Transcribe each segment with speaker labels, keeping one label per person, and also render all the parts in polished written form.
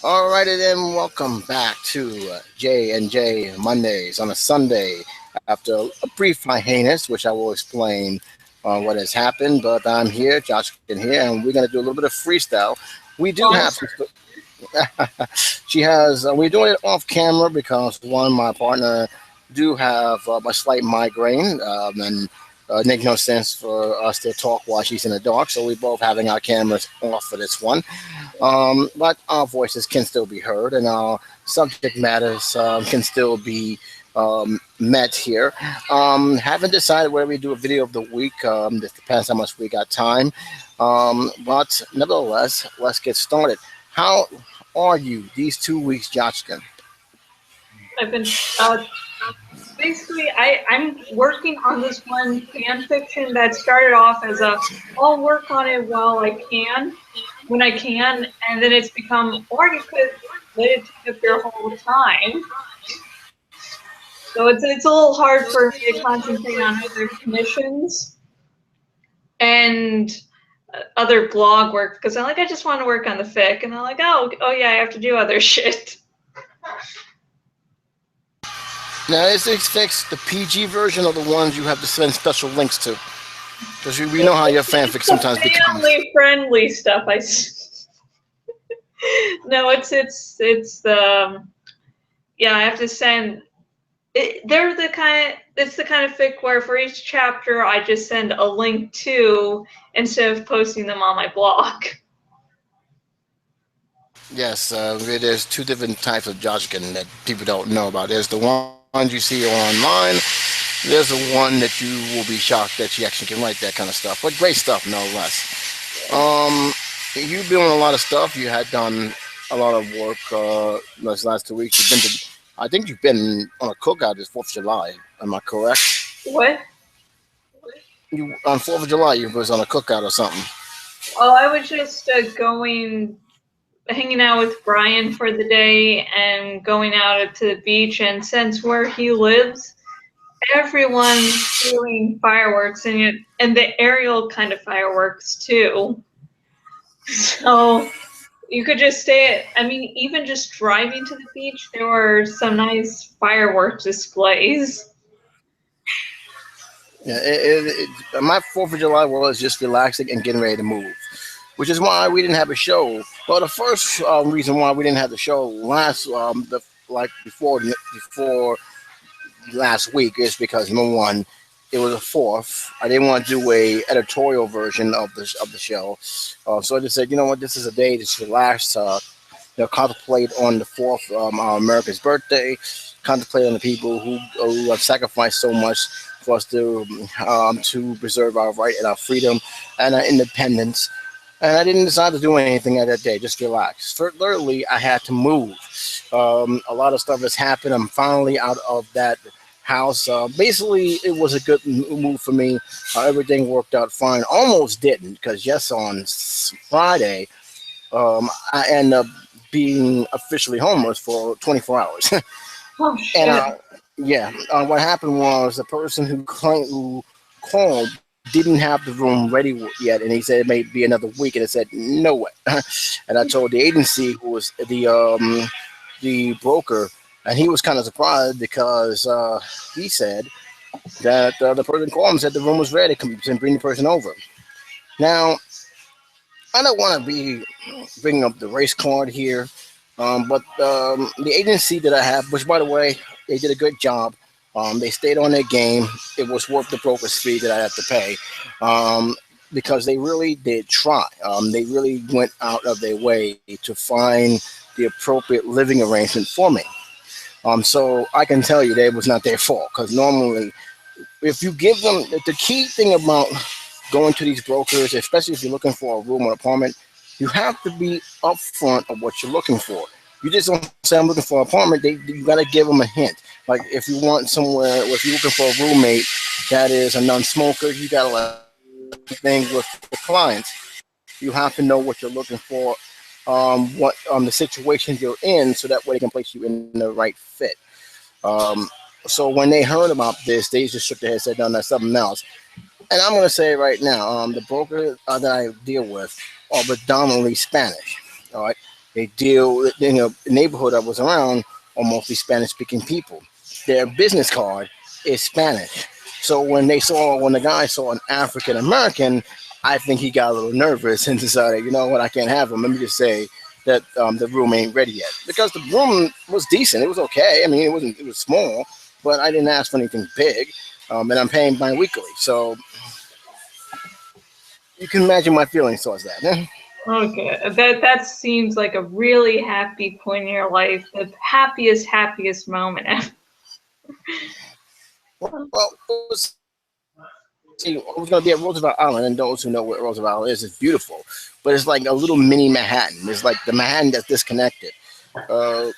Speaker 1: Alrighty then, welcome back to J and J Mondays on a Sunday. After a brief hiatus, which I will explain what has happened, but I'm here, Josh in here, and we're gonna do a little bit of freestyle. We do have
Speaker 2: Sponsor.
Speaker 1: some. She has. We're doing it off camera because one, my partner do have a slight migraine, and it makes no sense for us to talk while she's in the dark. So we both having our cameras off for this one. But our voices can still be heard, and our subject matters can still be met here. Haven't decided whether we do a video of the week. This depends how much we got time. But nevertheless, let's get started. How are you these 2 weeks, Joshkin?
Speaker 2: I've been basically I'm working on this one fan fiction that started off as a I'll work on it while I can when I can, and then it's become or you could let it take up your whole time. So it's a little hard for me to concentrate on other commissions and other blog work because I just want to work on the fic and I'm like oh yeah I have to do other shit.
Speaker 1: Now, is this fixed the PG version or the ones you have to send special links to? Because we know how your fanfic
Speaker 2: It's the
Speaker 1: sometimes becomes.
Speaker 2: family friendly stuff. No, it's the yeah. I have to send. They're the kind. It's the kind of fic where for each chapter I just send a link to instead of posting them on my blog.
Speaker 1: Yes, there's two different types of Joshkin that people don't know about. There's the ones you see online. There's the one that you will be shocked that she actually can write that kind of stuff. But great stuff, no less. You've been on a lot of stuff. You had done a lot of work those last 2 weeks. You've been to, I think you've been on a cookout this 4th of July. Am I correct?
Speaker 2: What?
Speaker 1: You on 4th of July, you was on a cookout or something.
Speaker 2: Oh, I was just hanging out with Brian for the day and going out to the beach. And since where he lives, everyone's doing fireworks and the aerial kind of fireworks too. So you could just stay at, I mean, even just driving to the beach, there were some nice fireworks displays.
Speaker 1: Yeah, my 4th of July was just relaxing and getting ready to move, which is why we didn't have a show. Well, the first reason why we didn't have the show before last week is because number one, it was a fourth. I didn't want to do a editorial version of the show, so I just said, you know what, this is a day to just relax, contemplate on the fourth, our America's birthday, contemplate on the people who have sacrificed so much for us to preserve our right and our freedom and our independence. And I didn't decide to do anything that day, just relax. Thirdly, I had to move. A lot of stuff has happened. I'm finally out of that house. Basically, it was a good move for me. Everything worked out fine. Almost didn't, because yes, on Friday, I ended up being officially homeless for 24 hours.
Speaker 2: Oh
Speaker 1: And
Speaker 2: shit.
Speaker 1: yeah, what happened was the person who called didn't have the room ready yet, and he said it may be another week, and I said no way. And I told the agency who was the broker, and he was kind of surprised because he said that the person called him said the room was ready, come and bring the person over. Now I don't want to be bringing up the race card here, but the agency that I have, which by the way, they did a good job. They stayed on their game. It was worth the broker's fee that I had to pay, because they really did try. They really went out of their way to find the appropriate living arrangement for me. So I can tell you that it was not their fault, because normally, if you give them the key thing about going to these brokers, especially if you're looking for a room or apartment, you have to be upfront of what you're looking for. You just don't say I'm looking for an apartment. You got to give them a hint. Like if you want somewhere, or if you're looking for a roommate that is a non-smoker, you got to like things with the clients. You have to know what you're looking for, what the situations you're in, so that way they can place you in the right fit. Um, so when they heard about this, they just shook their head, said, "No, that's something else." And I'm going to say right now, the broker that I deal with are predominantly Spanish. All right. They deal with, the neighborhood I was around are mostly Spanish speaking people. Their business card is Spanish. So when the guy saw an African American, I think he got a little nervous and decided, you know what, I can't have him. Let me just say that the room ain't ready yet, because the room was decent. It was okay. I mean, it was small, but I didn't ask for anything big, and I'm paying bi-weekly. So you can imagine my feelings towards that.
Speaker 2: Okay, that seems like a really happy point in your life. The happiest moment ever.
Speaker 1: Well, see, I was going to be at Roosevelt Island, and those who know what Roosevelt Island is, it's beautiful, but it's like a little mini Manhattan. It's like the Manhattan that's disconnected.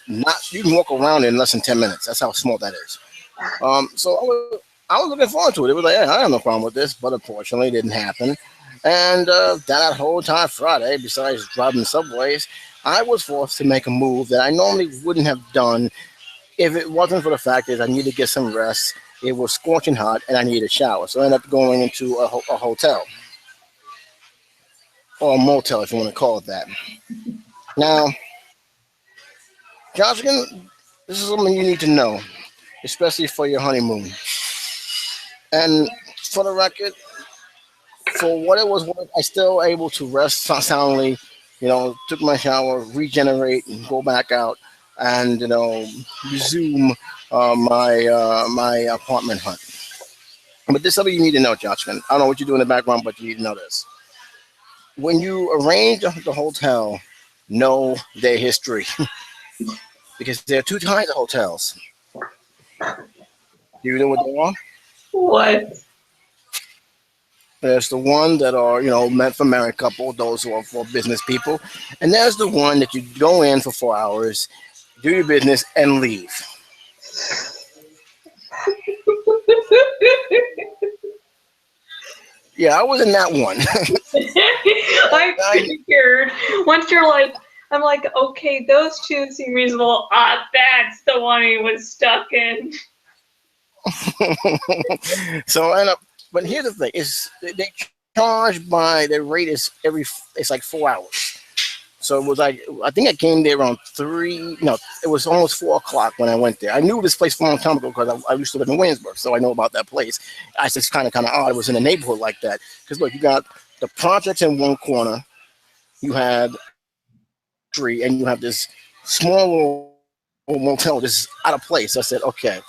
Speaker 1: Not You can walk around in less than 10 minutes. That's how small that is. So I was looking forward to it. It was like, I have no problem with this, but unfortunately, it didn't happen. And that whole time Friday, besides driving the subways, I was forced to make a move that I normally wouldn't have done if it wasn't for the fact that I needed to get some rest. It was scorching hot, and I needed a shower. So I ended up going into a hotel, or a motel, if you want to call it that. Now, Jocelyn, this is something you need to know, especially for your honeymoon. And for the record, for what it was worth, I still able to rest soundly. Took my shower, regenerate, and go back out, and resume my apartment hunt. But this is something you need to know, Jocelyn. I don't know what you do in the background, but you need to know this. When you arrange the hotel, know their history, because there are two kinds of hotels. Do you know what they are?
Speaker 2: What?
Speaker 1: There's the one that are, meant for married couple, those who are for business people. And there's the one that you go in for 4 hours, do your business, and leave. Yeah, I was in that one.
Speaker 2: I figured once I'm like, okay, those two seem reasonable. That's the one he was stuck in.
Speaker 1: So I end up, but here's the thing: is they charge by their rate is it's like 4 hours. So it was like, I think I came there around 3. No, it was almost 4 o'clock when I went there. I knew this place from a long time ago because I used to live in Williamsburg, so I know about that place. I just kind of odd. It was in a neighborhood like that because look, you got the projects in one corner, you had tree, and you have this small little motel. This is out of place. I said, okay,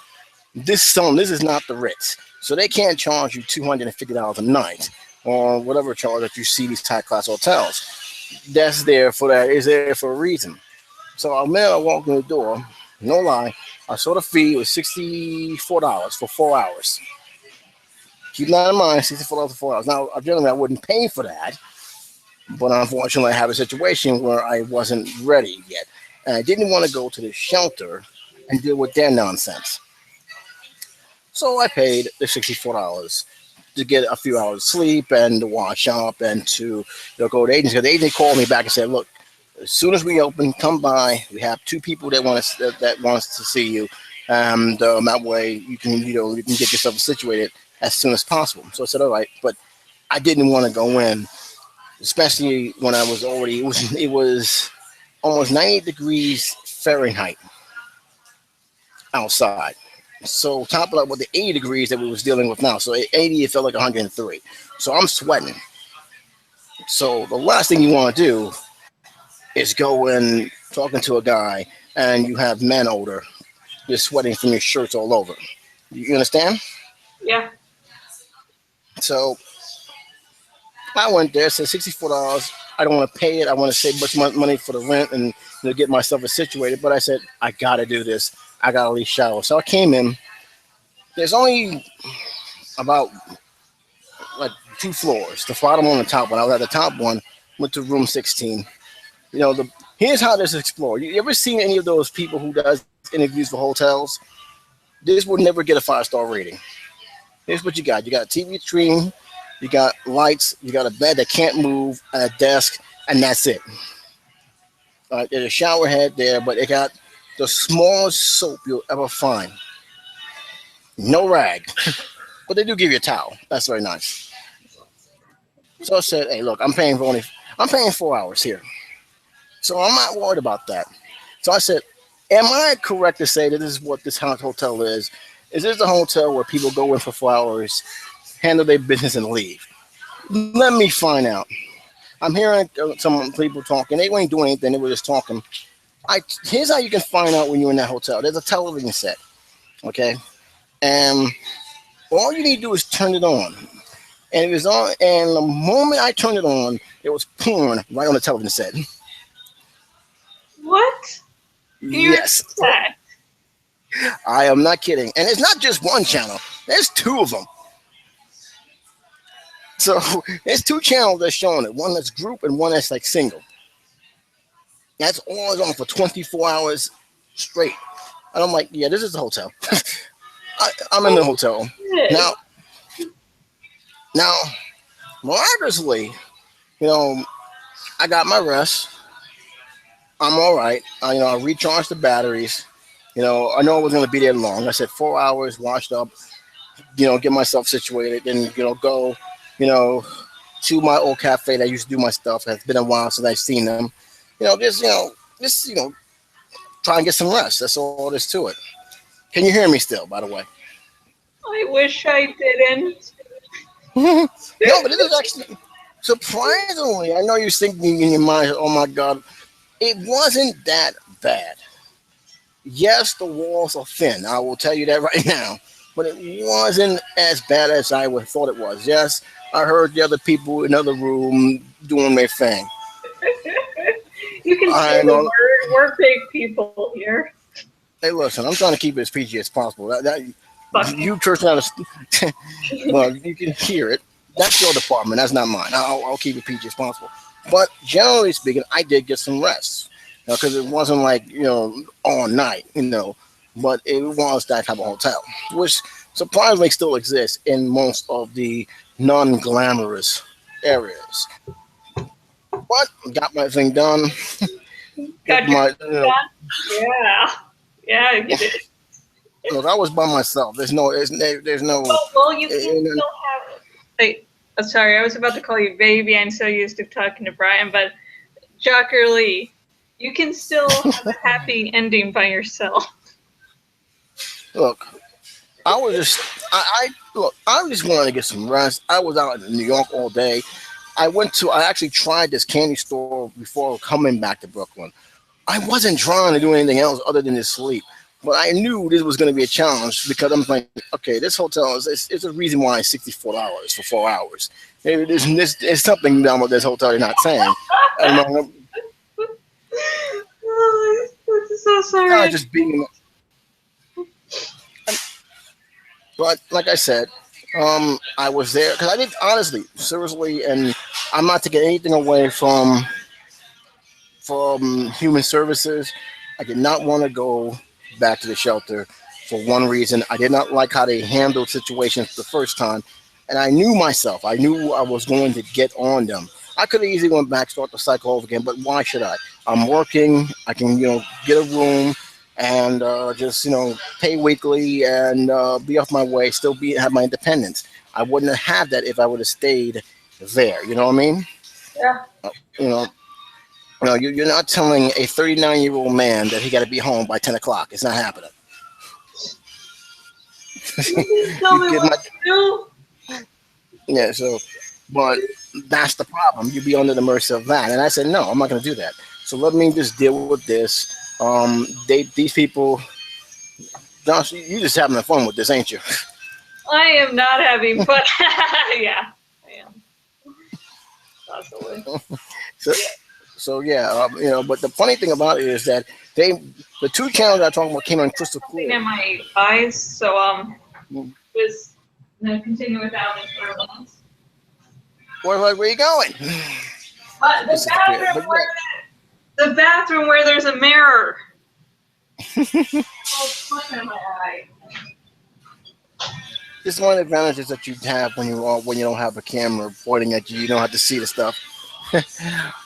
Speaker 1: this is not the Ritz, so they can't charge you $250 a night or whatever charge that you see these high class hotels. That's there for that is there for a reason. So a minute I walked in the door, no lie, I saw the fee was $64 for 4 hours. Keep that in mind, $64 for 4 hours. Now, generally I wouldn't pay for that, but unfortunately I have a situation where I wasn't ready yet, and I didn't want to go to the shelter and deal with their nonsense. So I paid the $64 to get a few hours of sleep and to wash up and to go to the agency. The agency called me back and said, "Look, as soon as we open, come by. We have two people that wants to see you, and that way you can get yourself situated as soon as possible." So I said, "All right," but I didn't want to go in, especially when I was already it was almost 90 degrees Fahrenheit outside. So top it up with the 80 degrees that we was dealing with now. So at 80, it felt like 103. So I'm sweating. So the last thing you want to do is go in talking to a guy and you have men odor, just sweating from your shirts all over. You understand?
Speaker 2: Yeah.
Speaker 1: So I went there, said $64. I don't want to pay it. I want to save much money for the rent and get myself situated. But I said, I got to do this. I got to at least shower. So I came in. There's only about like 2 floors, the bottom one and the top one. I was at the top one, went to room 16. Here's how this is explored. You ever seen any of those people who does interviews for hotels? This would never get a 5-star rating. Here's what you got. You got a TV screen, you got lights, you got a bed that can't move, a desk, and that's it. There's a shower head there, but it got the smallest soap you'll ever find. No rag, but they do give you a towel. That's very nice. So I said, "Hey, look, I'm paying 4 hours here. So I'm not worried about that. So I said, am I correct to say that this is what this hotel is? Is this a hotel where people go in for 4 hours, handle their business, and leave? Let me find out. I'm hearing some people talking. They weren't doing anything. They were just talking. Here's how you can find out when you're in that hotel. There's a television set, okay, and all you need to do is turn it on. And it was on. And the moment I turned it on, it was porn right on the television set.
Speaker 2: What? Can you repeat
Speaker 1: Yes,
Speaker 2: that?
Speaker 1: I am not kidding. And it's not just one channel. There's two of them. So there's two channels that's showing it. One that's group and one that's like single. That's all on for 24 hours straight. And I'm like, yeah, this is the hotel. I'm in the hotel
Speaker 2: Shit.
Speaker 1: now. Now, miraculously, I got my rest. I'm all right. I recharged the batteries. I know I wasn't going to be there long. I said 4 hours, washed up, get myself situated, and go, to my old cafe that I used to do my stuff. It's been a while since I've seen them. Just try and get some rest. That's all there's to it. Can you hear me still, by the way?
Speaker 2: I wish I didn't.
Speaker 1: No, but it is actually surprisingly. I know you're thinking in your mind, "Oh my God, it wasn't that bad." Yes, the walls are thin. I will tell you that right now. But it wasn't as bad as I would thought it was. Yes, I heard the other people in the other room doing their thing.
Speaker 2: You can
Speaker 1: I
Speaker 2: say the
Speaker 1: know.
Speaker 2: word. We're big people here.
Speaker 1: Hey, listen, I'm trying to keep it as PG as possible.
Speaker 2: Fuck you.
Speaker 1: You church out of, well, you can hear it. That's your department. That's not mine. I'll keep it PG as possible. But generally speaking, I did get some rest because it wasn't like all night, but it was that type of hotel, which surprisingly still exists in most of the non-glamorous areas. But got my thing done.
Speaker 2: Got
Speaker 1: Get
Speaker 2: your
Speaker 1: my,
Speaker 2: done? Yeah. Yeah, you did.
Speaker 1: look, I was by myself. There's no,
Speaker 2: Well, you can still have. Wait, I'm sorry. I was about to call you baby. I'm so used to talking to Brian, but Jockerlee, you can still have a happy ending by yourself.
Speaker 1: look. I was just, I just wanted to get some rest. I was out in New York all day. I actually tried this candy store before coming back to Brooklyn. I wasn't trying to do anything else other than just sleep. But I knew this was going to be a challenge because I'm like, okay, this hotel it's a reason why it's $64 for 4 hours. There's something down with this hotel they're not saying. And
Speaker 2: Oh, I'm so
Speaker 1: I'm
Speaker 2: sorry.
Speaker 1: just being, but like I said, I was there because I did honestly, seriously, and I'm not taking anything away from human services. I did not want to go back to the shelter for one reason. I did not like how they handled situations the first time, and I knew myself. I knew I was going to get on them. I could have easily went back, start the cycle over again, but why should I? I'm working. I can, get a room and just, pay weekly and be off my way. Still have my independence. I wouldn't have had that if I would have stayed there. You know what I mean?
Speaker 2: Yeah.
Speaker 1: You know, you're not telling a 39-year-old man that he got to be home by 10 o'clock. It's not happening.
Speaker 2: You can tell me
Speaker 1: You get
Speaker 2: what
Speaker 1: my
Speaker 2: to do.
Speaker 1: Yeah. So, but that's the problem. You be under the mercy of that. And I said, no, I'm not going to do that. So let me just deal with this. These people, Josh, you just having fun with this, ain't you?
Speaker 2: I am not having fun. Yeah, I am. Possibly.
Speaker 1: So, so yeah, But the funny thing about it is that the two channels I talking about came on crystal
Speaker 2: Something
Speaker 1: clear.
Speaker 2: in my eyes, so just gonna continue without it for a minute.
Speaker 1: Where you going?
Speaker 2: But
Speaker 1: This is clear. But
Speaker 2: the bathroom where there's a mirror. Oh, fuck in my eye.
Speaker 1: this is one of the advantages that you have when you don't have a camera pointing at you. You don't have to see the stuff.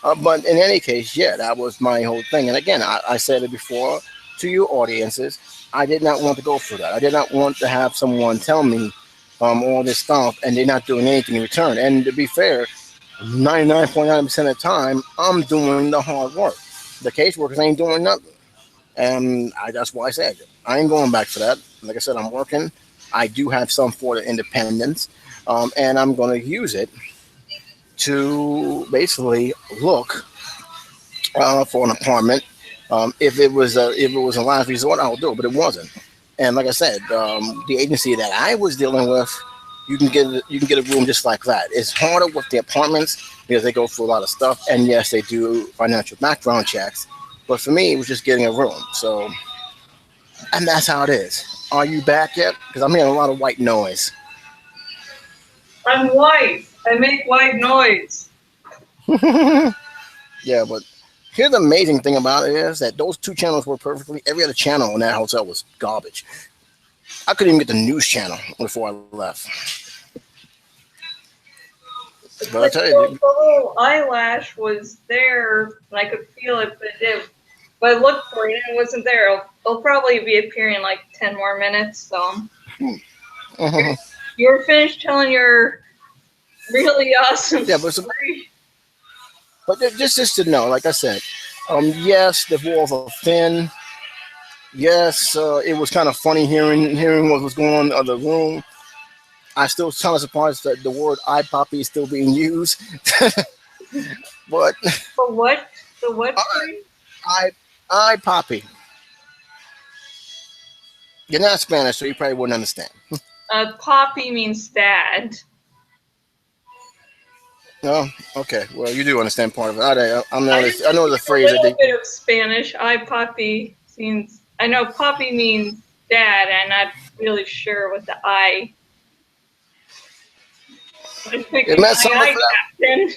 Speaker 1: But in any case, yeah, that was my whole thing. And again, I said it before to your audiences. I did not want to go through that. I did not want to have someone tell me all this stuff and they're not doing anything in return. And to be fair, 99.9% of the time, I'm doing the hard work. the caseworkers ain't doing nothing. And that's why I said I ain't going back for that. Like I said, I'm working. I do have some sort of independence, and I'm going to use it to basically look for an apartment. If it was a last resort, I'll do it, but it wasn't. And like I said, the agency that I was dealing with, you can get a room just like that. It's harder with the apartments because they go through a lot of stuff, and yes, they do financial background checks. But for me, it was just getting a room. So, and that's how it is. Are you back yet? Because I'm hearing a lot of white noise.
Speaker 2: I'm white. I make white noise.
Speaker 1: Yeah, but here's the amazing thing about it is that those two channels were perfectly. Every other channel in that hotel was garbage. I couldn't even get the news channel before I left. But I tell
Speaker 2: The
Speaker 1: you,
Speaker 2: little eyelash was there, and I could feel it, but I looked for it and it wasn't there. It'll probably be appearing in like 10 more minutes. So you're finished telling your really awesome
Speaker 1: yeah,
Speaker 2: story.
Speaker 1: but just to know, like I said, yes, the walls are thin. Yes, it was kind of funny hearing what was going on in the other room. I still kind of surprised that the word "eye poppy" is still being used. But
Speaker 2: The what? The what?
Speaker 1: I eye poppy. You're not Spanish, so you probably wouldn't understand.
Speaker 2: Poppy means dad.
Speaker 1: Oh, okay. Well, you do understand part of it. I know the
Speaker 2: A
Speaker 1: phrase that
Speaker 2: little
Speaker 1: they.
Speaker 2: bit of Spanish. Poppy means. I know poppy means dad. I'm not really sure what the I. I'm thinking
Speaker 1: It meant
Speaker 2: my
Speaker 1: something for that.
Speaker 2: captain.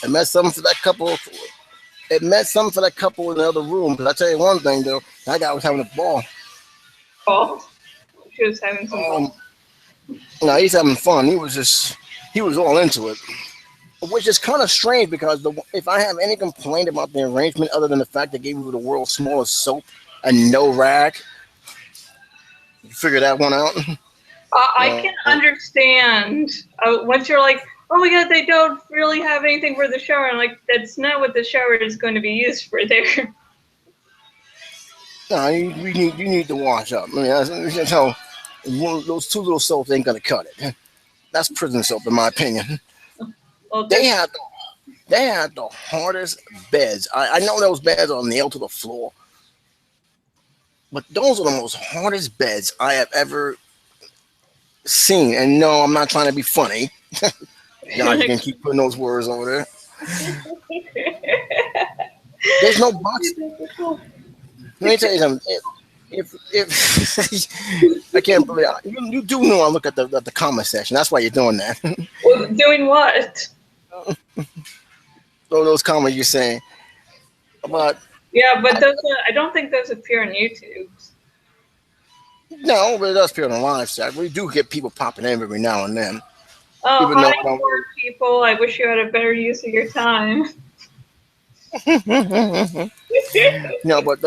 Speaker 1: It meant something for that couple. It meant something for that couple in the other room. Because I tell you one thing though, that guy was having a ball.
Speaker 2: Oh, she was having some fun.
Speaker 1: No, he's having fun. He was all into it, which is kind of strange because if I have any complaint about the arrangement other than the fact they gave you the world's smallest soap and no rag, you figure that one out.
Speaker 2: I can understand once you're like, oh my god, they don't really have anything for the shower. I'm like, that's not what the shower is going to be used for there.
Speaker 1: No, you need to wash up. I mean, that's how those two little soaps ain't gonna cut it. That's prison soap, in my opinion.
Speaker 2: Well,
Speaker 1: They had the hardest beds. I know those beds are nailed to the floor, but those are the most hardest beds I have ever seen. And no, I'm not trying to be funny. Y'all can keep putting those words over there. There's no box. Let me tell you something. If I can't believe you do know I look at the comment section. That's why you're doing that.
Speaker 2: Well, doing what?
Speaker 1: Those comments you're saying about.
Speaker 2: Yeah, but those I don't think those appear on YouTube.
Speaker 1: No, but it does appear on the live side. We do get people popping in every now and then.
Speaker 2: Oh,
Speaker 1: Even
Speaker 2: hi,
Speaker 1: though
Speaker 2: poor people. I wish you had a better use of your time.
Speaker 1: no, but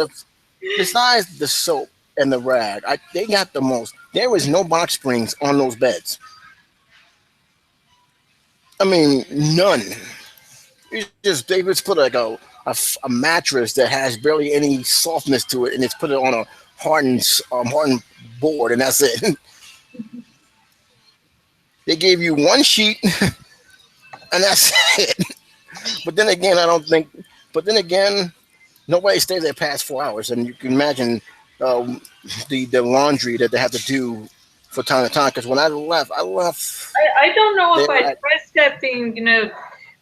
Speaker 1: besides the soap and the rag, they got the most. There is no box springs on those beds. I mean, none. They just put like a mattress that has barely any softness to it, and it's put it on a hardened board, and that's it. They gave you one sheet, and that's it. But then again, I don't think. But then again, nobody stays there past 4 hours, and you can imagine the laundry that they have to do for time to time. Because when I left.
Speaker 2: I don't know if I tried stepping,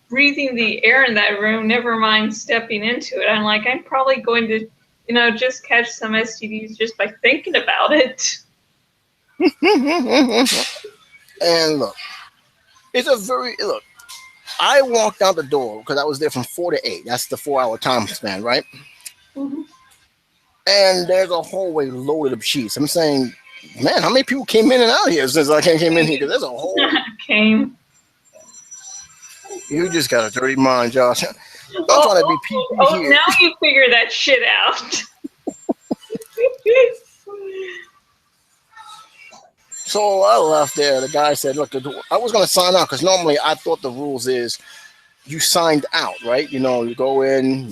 Speaker 2: breathing the air in that room, never mind stepping into it. I'm like, I'm probably going to, just catch some STDs just by thinking about it.
Speaker 1: And look, look. I walked out the door because I was there from 4 to 8. That's the 4-hour time span, right?
Speaker 2: Mm-hmm.
Speaker 1: And there's a hallway loaded of sheets. I'm saying, man, how many people came in and out here since I came in here? Because there's a whole.
Speaker 2: Came.
Speaker 1: You just got a dirty mind, Josh. I'm trying to be PG here.
Speaker 2: Now you figure that shit out.
Speaker 1: So I left there. The guy said, look, I was going to sign out because normally I thought the rules is you signed out, right? You go in,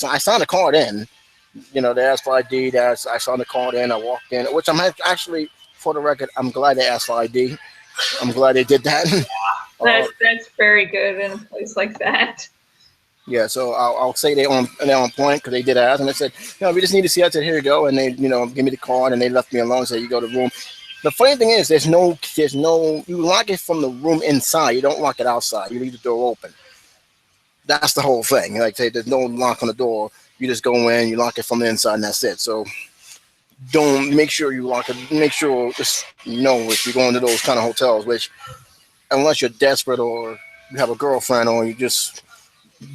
Speaker 1: I signed a card in. They asked for ID. I signed the card in. I walked in, which actually, for the record, I'm glad they asked for ID. I'm glad they did that. uh,
Speaker 2: That's very good in a place like that.
Speaker 1: yeah, so I'll say they're on point because they did ask, and they said, we just need to see. I said, here you go, and they, give me the card, and they left me alone. And said, you go to the room. The funny thing is, there's no. You lock it from the room inside. You don't lock it outside. You leave the door open. That's the whole thing. Like say, there's no lock on the door. You just go in, you lock it from the inside, and that's it. So don't make sure you lock it. Make sure just if you're going to those kind of hotels, which unless you're desperate or you have a girlfriend or you just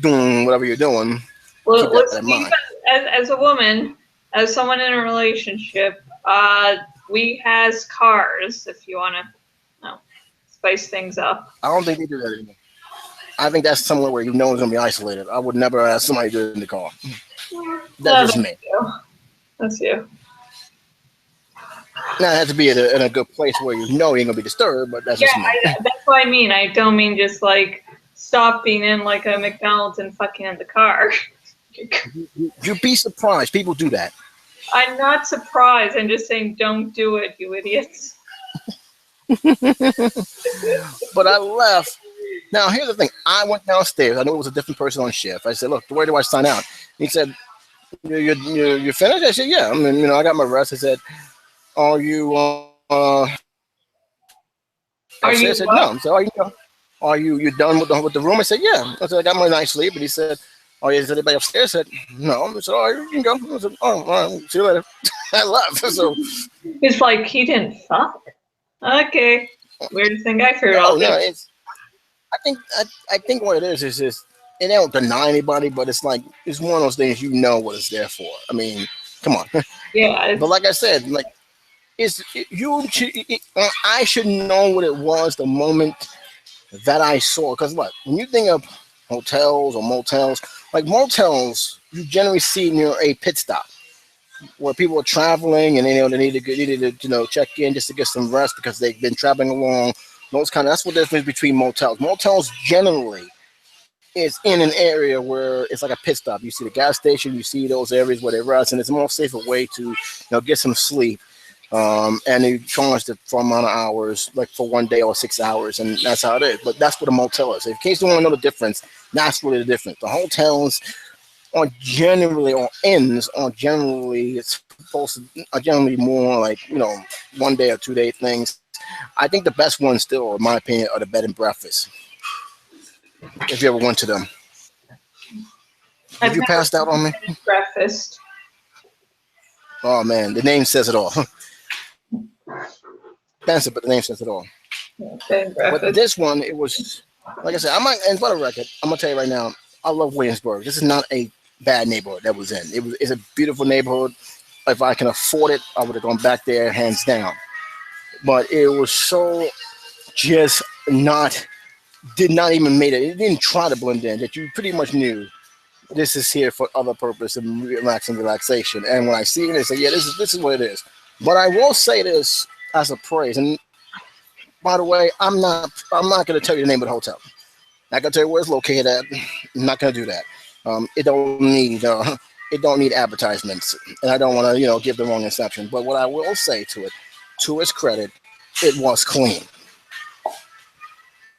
Speaker 1: doing whatever you're doing,
Speaker 2: well,
Speaker 1: keep that in mind.
Speaker 2: As a woman, as someone in a relationship, we has cars. If you want to, spice things up.
Speaker 1: I don't think they do that anymore. I think that's somewhere where it's going to be isolated. I would never ask somebody to do it in the car. That's just me.
Speaker 2: That's you.
Speaker 1: Now, it has to be in a good place where you ain't going to be disturbed, but that's just me.
Speaker 2: That's what I mean. I don't mean just like stopping in like a McDonald's and fucking in the car.
Speaker 1: You'd be surprised. People do that.
Speaker 2: I'm not surprised. I'm just saying don't do it, you idiots.
Speaker 1: But I left. Now, here's the thing. I went downstairs. I knew it was a different person on shift. I said, look, where do I sign out? He said, you're finished? I said, yeah. I mean, I got my rest. I said, are you
Speaker 2: I
Speaker 1: said, no. So are you done with the room? I said, yeah. I said, I got my night's sleep. And he said, oh, yeah, is anybody upstairs? I said, no. I said, oh, you can go. I said, oh, all right, see you later. I left. So
Speaker 2: it's like he didn't fuck. Okay. Weirdest thing I've heard all day.
Speaker 1: I think what it is just they don't deny anybody, but it's like it's one of those things what it's there for. I mean, come on.
Speaker 2: Yeah.
Speaker 1: But like I said, like I should know what it was the moment that I saw. Because when you think of hotels or motels, like motels, you generally see near a pit stop where people are traveling and they need to check in just to get some rest because they've been traveling along. That's what the difference between motels. Motels generally is in an area where it's like a pit stop. You see the gas station, you see those areas where they rest, and it's a more safer way to get some sleep. And they charge the for amount of hours, like for 1 day or 6 hours, and that's how it is. But that's what a motel is. In case you want to know the difference, that's really the difference. The hotels are generally, or inns are generally, are generally more like 1 day or 2 day things. I think the best ones still, in my opinion, are the bed and breakfast. If you ever went to them, have you passed out on me?
Speaker 2: Breakfast.
Speaker 1: Oh man, the name says it all. Expensive, but the name says it all. But this one, it was like I said. And for the record, I'm gonna tell you right now, I love Williamsburg. This is not a bad neighborhood that was in. It's a beautiful neighborhood. If I can afford it, I would have gone back there hands down. But it was so just did not even make it. It didn't try to blend in. That you pretty much knew this is here for other purpose and relaxation. And when I see it, I say, yeah, this is what it is. But I will say this as a praise. And by the way, I'm not going to tell you the name of the hotel. I'm not going to tell you where it's located at. I'm not going to do that. It don't need advertisements, and I don't want to give the wrong inception. But what I will say to its credit, it was clean.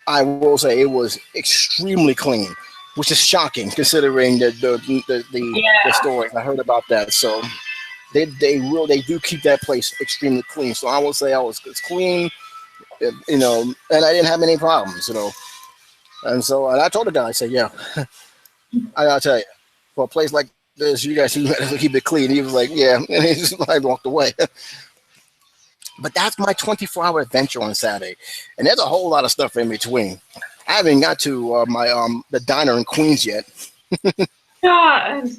Speaker 1: I will say it was extremely clean, which is shocking considering the story. I heard about that. So they do keep that place extremely clean. So I will say it's clean, and I didn't have any problems, And so I told the guy, I said, yeah, I gotta tell you, for a place like this, you guys should keep it clean. He was like, yeah, and I walked away. But that's my 24-hour adventure on Saturday, and there's a whole lot of stuff in between. I haven't got to the diner in Queens yet.
Speaker 2: God.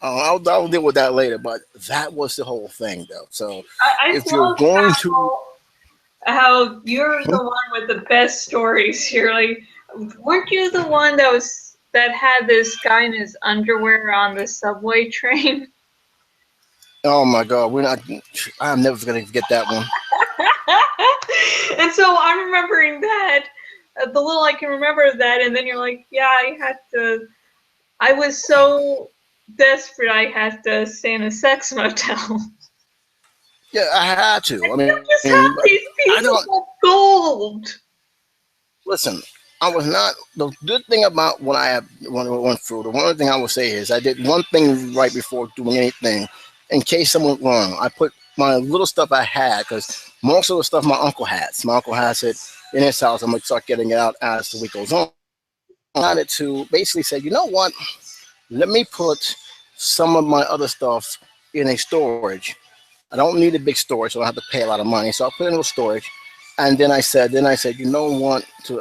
Speaker 1: I'll deal with that later, but that was the whole thing, though. So
Speaker 2: if you're going how you're the one with the best stories here, like, weren't you the one that had this guy in his underwear on the subway train?
Speaker 1: Oh my God, I'm never gonna forget that one.
Speaker 2: And so I'm remembering that the little I can remember of that, and then you're like, yeah, I had to. I was so desperate, I had to stay in a sex motel.
Speaker 1: Yeah, I had to. I
Speaker 2: You
Speaker 1: mean,
Speaker 2: just have these
Speaker 1: I don't
Speaker 2: pieces of gold.
Speaker 1: listen. I was not the good thing about what I have when I went through. The one thing I will say is I did one thing right before doing anything, in case something went wrong. I put my little stuff I had because most of the stuff my uncle has. My uncle has it in his house. I'm gonna start getting it out as the week goes on. I decided to basically say, you know what? Let me put some of my other stuff in a storage. I don't need a big storage, so I don't have to pay a lot of money. So I put it in a little storage, and then I said, you know what? To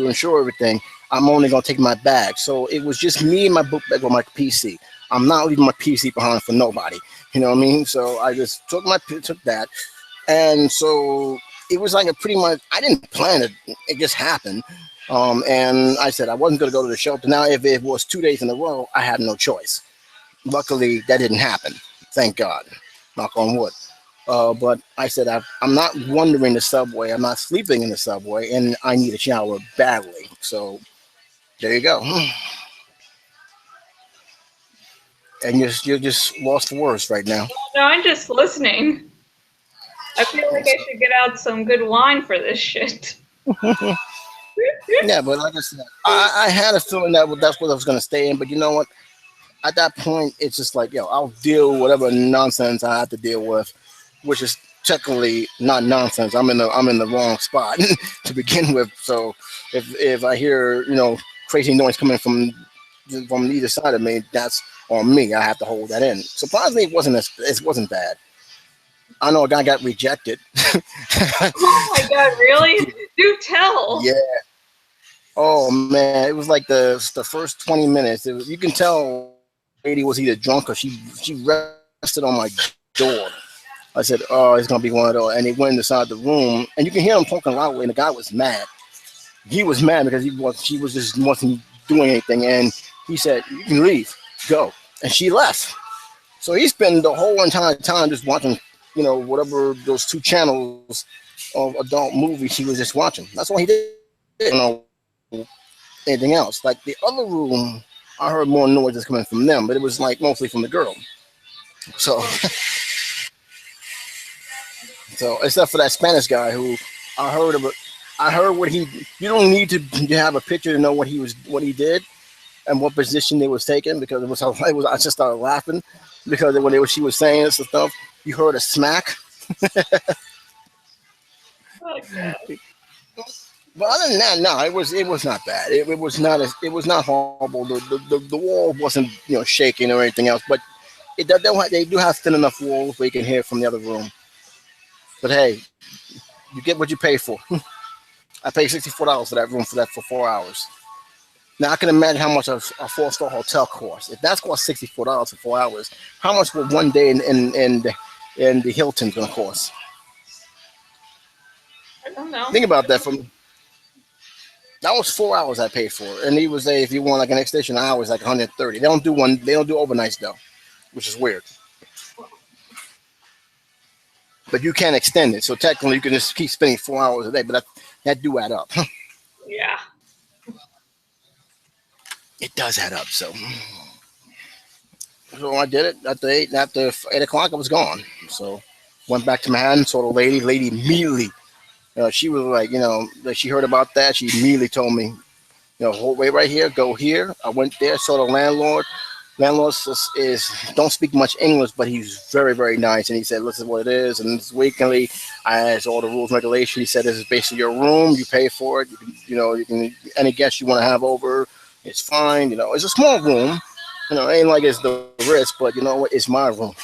Speaker 1: ensure everything, I'm only gonna take my bag. So it was just me and my book bag with my PC. I'm not leaving my PC behind for nobody. You know what I mean? So I just took that, and so it was like a pretty much. I didn't plan it; it just happened. And I said I wasn't going to go to the shelter. Now, if it was 2 days in a row, I had no choice. Luckily, that didn't happen. Thank God. Knock on wood. But I said I'm not wandering the subway. I'm not sleeping in the subway, and I need a shower badly. So there you go. And you're just lost for words right now.
Speaker 2: No, I'm just listening. I feel like I should get out some good wine for this shit.
Speaker 1: Yeah, but like I said, I had a feeling that that's what I was going to stay in. But you know what? At that point, it's just like, yo, I'll deal with whatever nonsense I have to deal with, which is technically not nonsense. I'm in the wrong spot to begin with. So if I hear crazy noise coming from either side of me, that's on me. I have to hold that in. Surprisingly, it wasn't bad. I know a guy got rejected.
Speaker 2: Oh my god, really? Do tell.
Speaker 1: Yeah. Oh man, it was like the first 20 minutes. You can tell lady was either drunk or she rested on my door. I said, "Oh, it's gonna be one of those." And he went inside the room, and you can hear him talking loudly. And the guy was mad. He was mad because she was just wasn't doing anything. And he said, "You can leave, go." And she left. So he spent the whole entire time just watching, whatever those two channels of adult movies he was just watching. That's all he did. I don't know anything else. Like the other room, I heard more noises coming from them, but it was like mostly from the girl. So, so except for that Spanish guy who I heard of it. I heard what he. You don't need to have a picture to know what he did, and what position they was taking because it was. I just started laughing because when she was saying this and stuff, you heard a smack.
Speaker 2: Okay.
Speaker 1: But other than that, no, it was not bad. It was not horrible. The wall wasn't shaking or anything else, but they do have thin enough walls where you can hear it from the other room. But hey, you get what you pay for. I paid $64 for that room for 4 hours. Now I can imagine how much a 4-star hotel costs. If that's cost $64 for 4 hours, how much would one day in the Hilton's gonna cost?
Speaker 2: I don't know.
Speaker 1: Think about that. That was 4 hours I paid for, and he was if you want like an extension hours like 130. They don't do one. They don't do overnights though, which is weird. But you can extend it, so technically you can just keep spending 4 hours a day. But that do add up.
Speaker 2: Yeah.
Speaker 1: It does add up. So I did it after 8 o'clock. I was gone. So went back to Manhattan. Saw the lady. Lady immediately. She was like, that she heard about that. She immediately told me, hold wait right here, go here. I went there, saw the landlord. Landlord don't speak much English, but he's very, very nice. And he said, "This is what it is." And this weekly, I asked all the rules and regulations. He said, "This is basically your room. You pay for it. You can any guests you want to have over, it's fine. It's a small room. It ain't like it's the Ritz, but you know what? It's my room.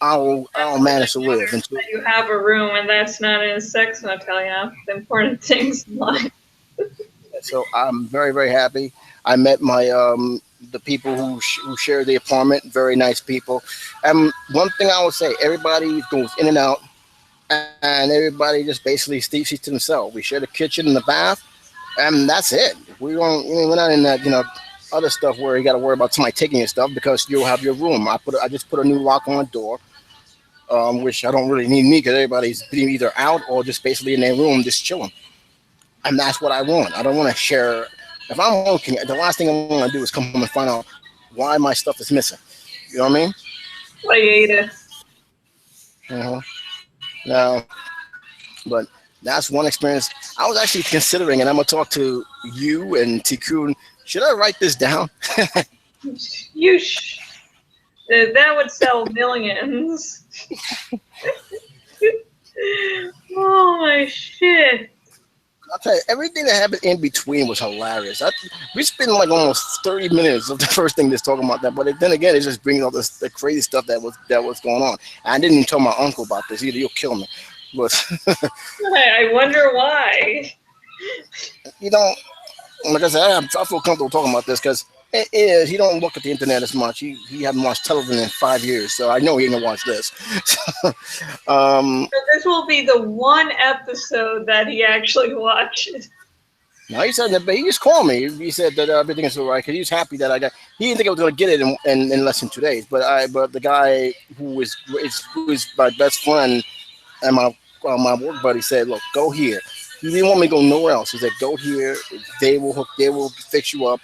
Speaker 1: I'll manage to live." And
Speaker 2: That you have a room and that's not in a sex motel, the important things in life.
Speaker 1: so I'm very, very happy. I met the people who share the apartment. Very nice people. And one thing I would say, everybody goes in and out, and everybody just basically stays to themselves. We share the kitchen and the bath, and that's it. We're not in that other stuff where you got to worry about somebody taking your stuff because you'll have your room. I just put a new lock on the door, which I don't really need because everybody's either out or just basically in their room just chilling. and that's what I want. I don't want to share. If I'm working, the last thing I want to do is come home and find out why my stuff is missing. You know what I mean?
Speaker 2: Later.
Speaker 1: Uh-huh. Now, but that's one experience. I was actually considering, and I'm gonna talk to you and Tikkun. Should I write this down?
Speaker 2: You that would sell millions. Oh my shit.
Speaker 1: I'll tell you, everything that happened in between was hilarious. We spent like almost 30 minutes of the first thing just talking about that, but then again, it's just bringing all this the crazy stuff that was going on. I didn't even tell my uncle about this either. You'll kill me, but
Speaker 2: I wonder why.
Speaker 1: you know, like I said, I feel comfortable talking about this because it is. He don't look at the internet as much. He hasn't watched television in 5 years, so I know he ain't gonna watch this.
Speaker 2: So this will be the one episode that he actually watches.
Speaker 1: No, he said that, but he just called me. He said that everything is all right because he was happy that I got. He didn't think I was going to get it in less than 2 days. But the guy who is my best friend and my work buddy said, look, go here. He didn't want me to go nowhere else. He said, go here. They will fix you up.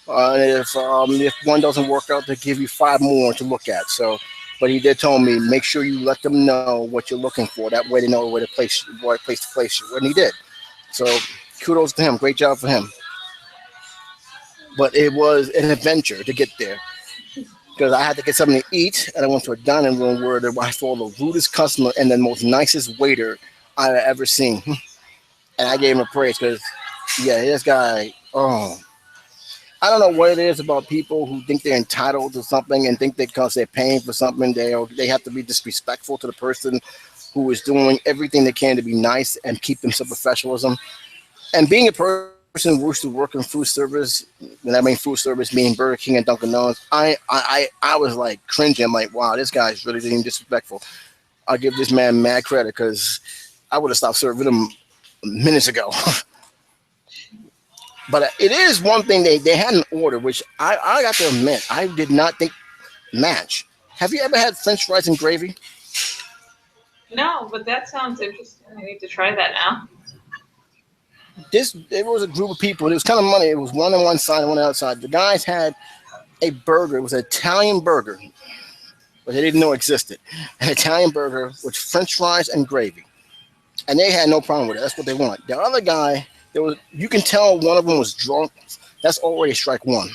Speaker 1: And if one doesn't work out, they give you five more to look at. So, but he did tell me make sure you let them know what you're looking for. That way they know where place to place you. And he did. So kudos to him. Great job for him. But it was an adventure to get there because I had to get something to eat, and I went to a dining room where I saw the rudest customer and the most nicest waiter I've ever seen. And I gave him a praise because, yeah, this guy. Oh, I don't know what it is about people who think they're entitled to something and think that because they're paying for something, they have to be disrespectful to the person who is doing everything they can to be nice and keep themselves professionalism. And being a person who used to work in food service, and I mean food service meaning Burger King and Dunkin' Donuts, I was like cringing. I'm like, wow, this guy's really being disrespectful. I'll give this man mad credit because I would have stopped serving him minutes ago. But it is one thing they had an order, which I got to admit, I did not think match. Have you ever had French fries and gravy?
Speaker 2: No, but that sounds interesting. I need to try that now.
Speaker 1: There was a group of people. It was kind of money. It was one on one side and one outside. The guys had a burger. It was an Italian burger, but they didn't know existed. An Italian burger with French fries and gravy, and they had no problem with it. That's what they want. The other guy, there was you can tell one of them was drunk. That's already strike one,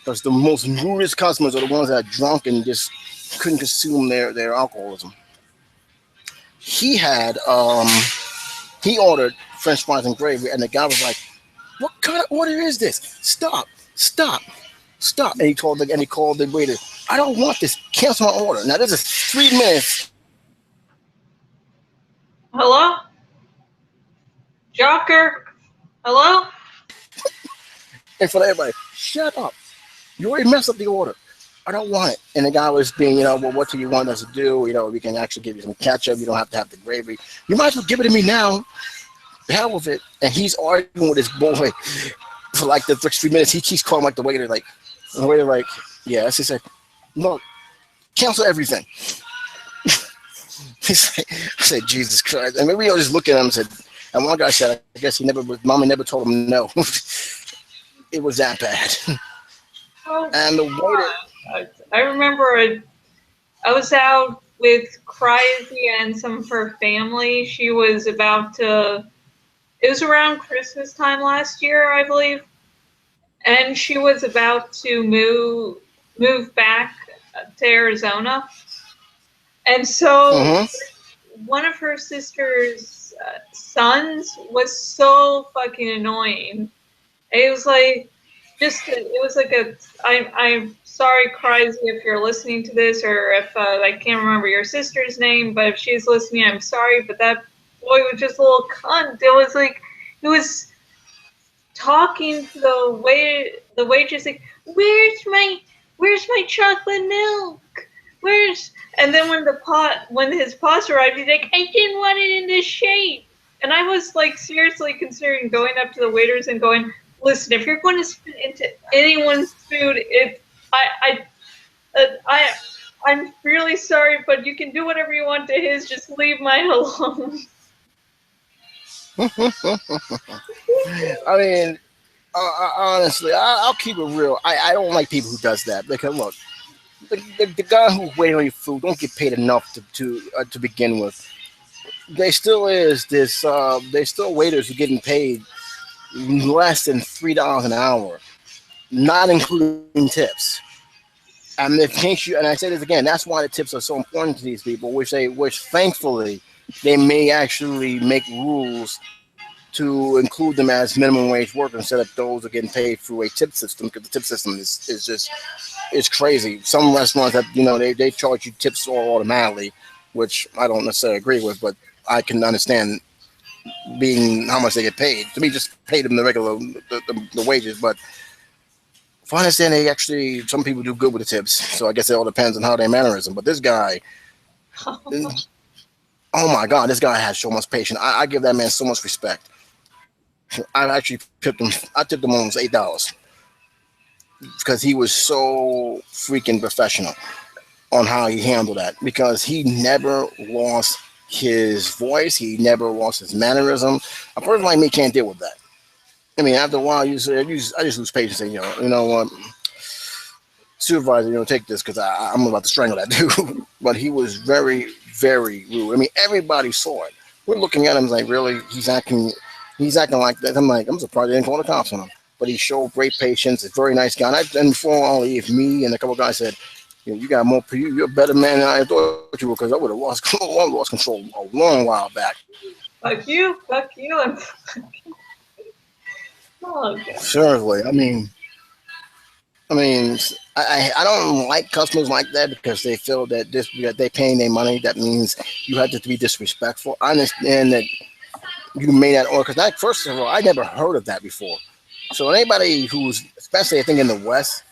Speaker 1: because the most rudest customers are the ones that are drunk and just couldn't consume their alcoholism. He had he ordered French fries and gravy, and the guy was like, "What kind of order is this? Stop! Stop! Stop!" And he called the waiter. I don't want this. Cancel my order. Now this is 3 minutes.
Speaker 2: Hello? Jocker? Hello?
Speaker 1: In front of everybody. Shut up! You already messed up the order. I don't want it. And the guy was being, well, what do you want us to do? We can actually give you some ketchup. You don't have to have the gravy. You might as well give it to me now. The hell with it. And he's arguing with his boy for like the first 3 minutes. He keeps calling like the waiter, yeah. He said, look, cancel everything. I said, Jesus Christ. And maybe I was just looking at him and said, and one guy said, I guess Mama never told him no. It was that bad.
Speaker 2: Oh,
Speaker 1: And the waiter.
Speaker 2: I remember I was out with Crazy and some of her family. She was about to, it was around Christmas time last year, I believe. And she was about to move back to Arizona. And so one of her sister's sons was so fucking annoying. It was like, I'm sorry, Crazy, if you're listening to this, or if I can't remember your sister's name, but if she's listening, I'm sorry, but that boy was just a little cunt. It was talking to the waitress, like, where's my chocolate milk? And then when his pasta arrived, he's like, I didn't want it in this shape. And I was like seriously considering going up to the waiters and going, listen, if you're going to spit into anyone's food, I'm really sorry, but you can do whatever you want to his. Just leave mine alone.
Speaker 1: I mean, honestly, I'll keep it real. I don't like people who does that because look, the guy who wait on your food don't get paid enough to begin with. They still is this. They still waiters who getting paid less than $3 an hour, not including tips. And if case you and I say this again, that's why the tips are so important to these people, which thankfully they may actually make rules to include them as minimum wage workers instead of those who are getting paid through a tip system because the tip system is just it's crazy. Some restaurants that they charge you tips all automatically, which I don't necessarily agree with, but I can understand being how much they get paid. To me, just pay them the regular the wages, but if I understand, they actually some people do good with the tips. So I guess it all depends on how their mannerism. But this guy, oh my God, this guy has so much patience. I give that man so much respect. I actually tipped him. I tipped him almost $8 because he was so freaking professional on how he handled that. Because he never lost his voice. He never lost his mannerism. A person like me can't deal with that. I mean, after a while, I just lose patience. And what, supervisor, take this because I'm about to strangle that dude. But he was very, very rude. I mean, everybody saw it. We're looking at him like, really, he's acting like that. I'm surprised they didn't call the cops on him. But he showed great patience. He's a very nice guy. And before I leave, me and a couple of guys said, you got more. You're a better man than I thought you were because I would have lost control a long while back.
Speaker 2: Fuck you, and oh god.
Speaker 1: Seriously, I don't like customers like that because they feel that they paying their money. That means you have to be disrespectful. I understand that you made that order because first of all, I never heard of that before. So anybody who's, especially I think in the West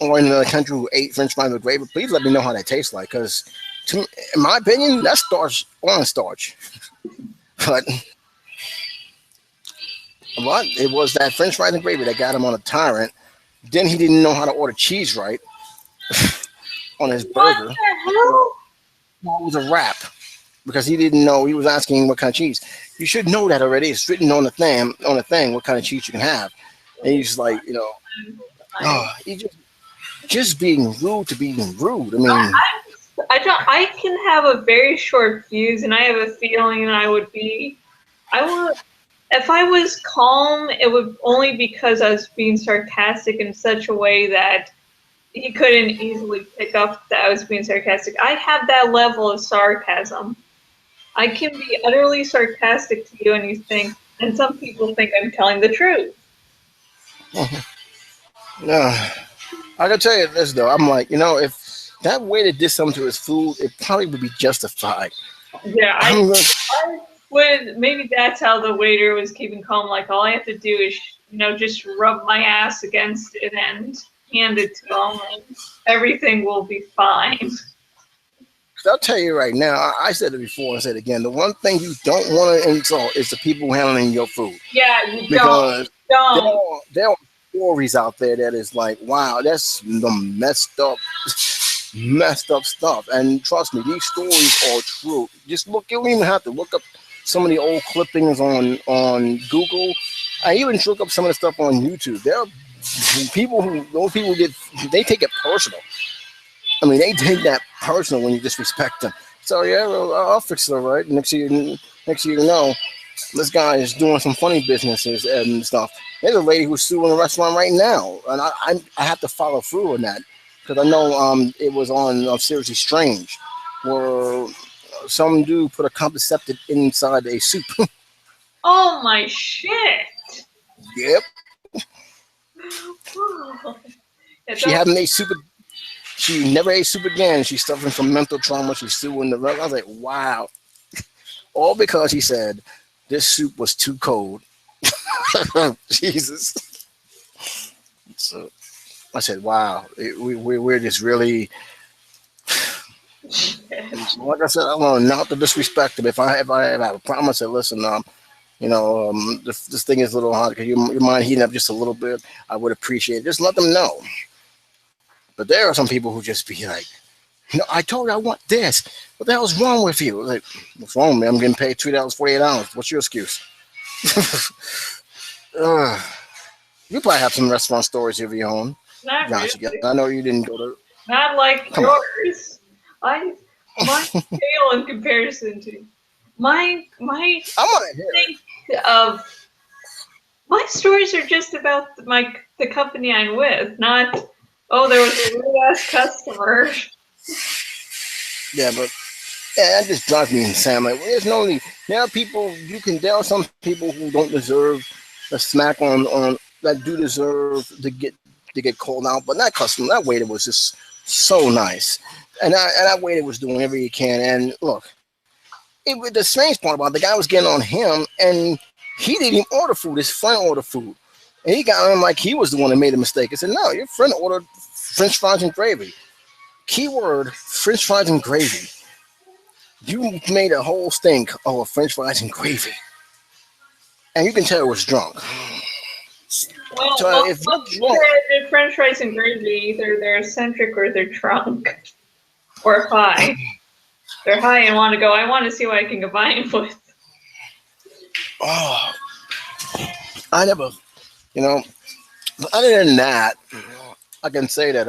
Speaker 1: or in another country who ate French fries with gravy, please let me know how that tastes like. Because in my opinion, that's starch on starch. But it was that French fries and gravy that got him on a tyrant. Then he didn't know how to order cheese right on his
Speaker 2: What
Speaker 1: burger.
Speaker 2: the hell?
Speaker 1: Well, it was a wrap because he didn't know. He was asking what kind of cheese. You should know that already. It's written on the thing what kind of cheese you can have. And he's like, he just being rude to being rude. I mean,
Speaker 2: I can have a very short fuse, and I have a feeling I would. If I was calm, it would only because I was being sarcastic in such a way that he couldn't easily pick up that I was being sarcastic. I have that level of sarcasm. I can be utterly sarcastic to you, and some people think I'm telling the truth.
Speaker 1: no. I can tell you this though. I'm like, if that waiter did something to his food, it probably would be justified.
Speaker 2: Yeah,
Speaker 1: I'm gonna,
Speaker 2: I would. Maybe that's how the waiter was keeping calm. Like all I have to do is, just rub my ass against it and hand it to him, and everything will be fine.
Speaker 1: I'll tell you right now. I said it before and said it again. The one thing you don't want to insult is the people handling your food
Speaker 2: Yeah, you
Speaker 1: because
Speaker 2: don't.
Speaker 1: there are stories out there that is like, wow, that's the messed up stuff. And trust me, these stories are true. Just look. You don't even have to look up some of the old clippings on Google. I even look up some of the stuff on YouTube. There are those people they take it personal. I mean, they take that personal when you disrespect them. So yeah, well, I'll fix it, all right. Next thing you know, this guy is doing some funny businesses and stuff. There's a lady who's suing a restaurant right now, and I have to follow through on that because I know it was on Seriously Strange, where some dude put a contraceptive inside a soup.
Speaker 2: Oh my shit!
Speaker 1: Yep.
Speaker 2: Yeah,
Speaker 1: She hadn't ate soup. She never ate soup again. She's suffering from mental trauma. She's suing the restaurant. I was like, wow. All because he said this soup was too cold. Jesus. So I said, wow, we're just really. Like I said, I want not to disrespect him. If I have a problem, I said, listen, this thing is a little hot because you mind heating up just a little bit. I would appreciate it. Just let them know. But there are some people who just be like, No, I told you I want this. What the hell's wrong with you? Like, what's wrong with me? I'm getting paid $3.48. What's your excuse? uh, you probably have some restaurant stories of your own.
Speaker 2: Not
Speaker 1: Gosh,
Speaker 2: really.
Speaker 1: I know you didn't go to.
Speaker 2: Not like
Speaker 1: Come on.
Speaker 2: yours. I mine pale in comparison to my
Speaker 1: I want to hear it.
Speaker 2: think of my stories are just about the company I'm with, not oh there was a rude ass customer.
Speaker 1: Yeah, but yeah, that just drives me insane. I'm like, well, there's no need. There are people you can. There are some people who don't deserve a smack on that do deserve to get called out. But that customer, that waiter was just so nice, and that waiter was doing everything he can. And look, the strange part about it, the guy was getting on him, and he didn't even order food. His friend ordered food, and he got on him like he was the one that made a mistake. I said, no, your friend ordered French fries and gravy. Keyword: French fries and gravy. You made a whole stink of French fries and gravy, and you can tell it was drunk. So if you're
Speaker 2: Most
Speaker 1: drunk,
Speaker 2: said French fries and gravy either they're eccentric or they're drunk or high. They're high and want to go. I want to see what I can combine with.
Speaker 1: oh, I never, you know. Other than that, I can say that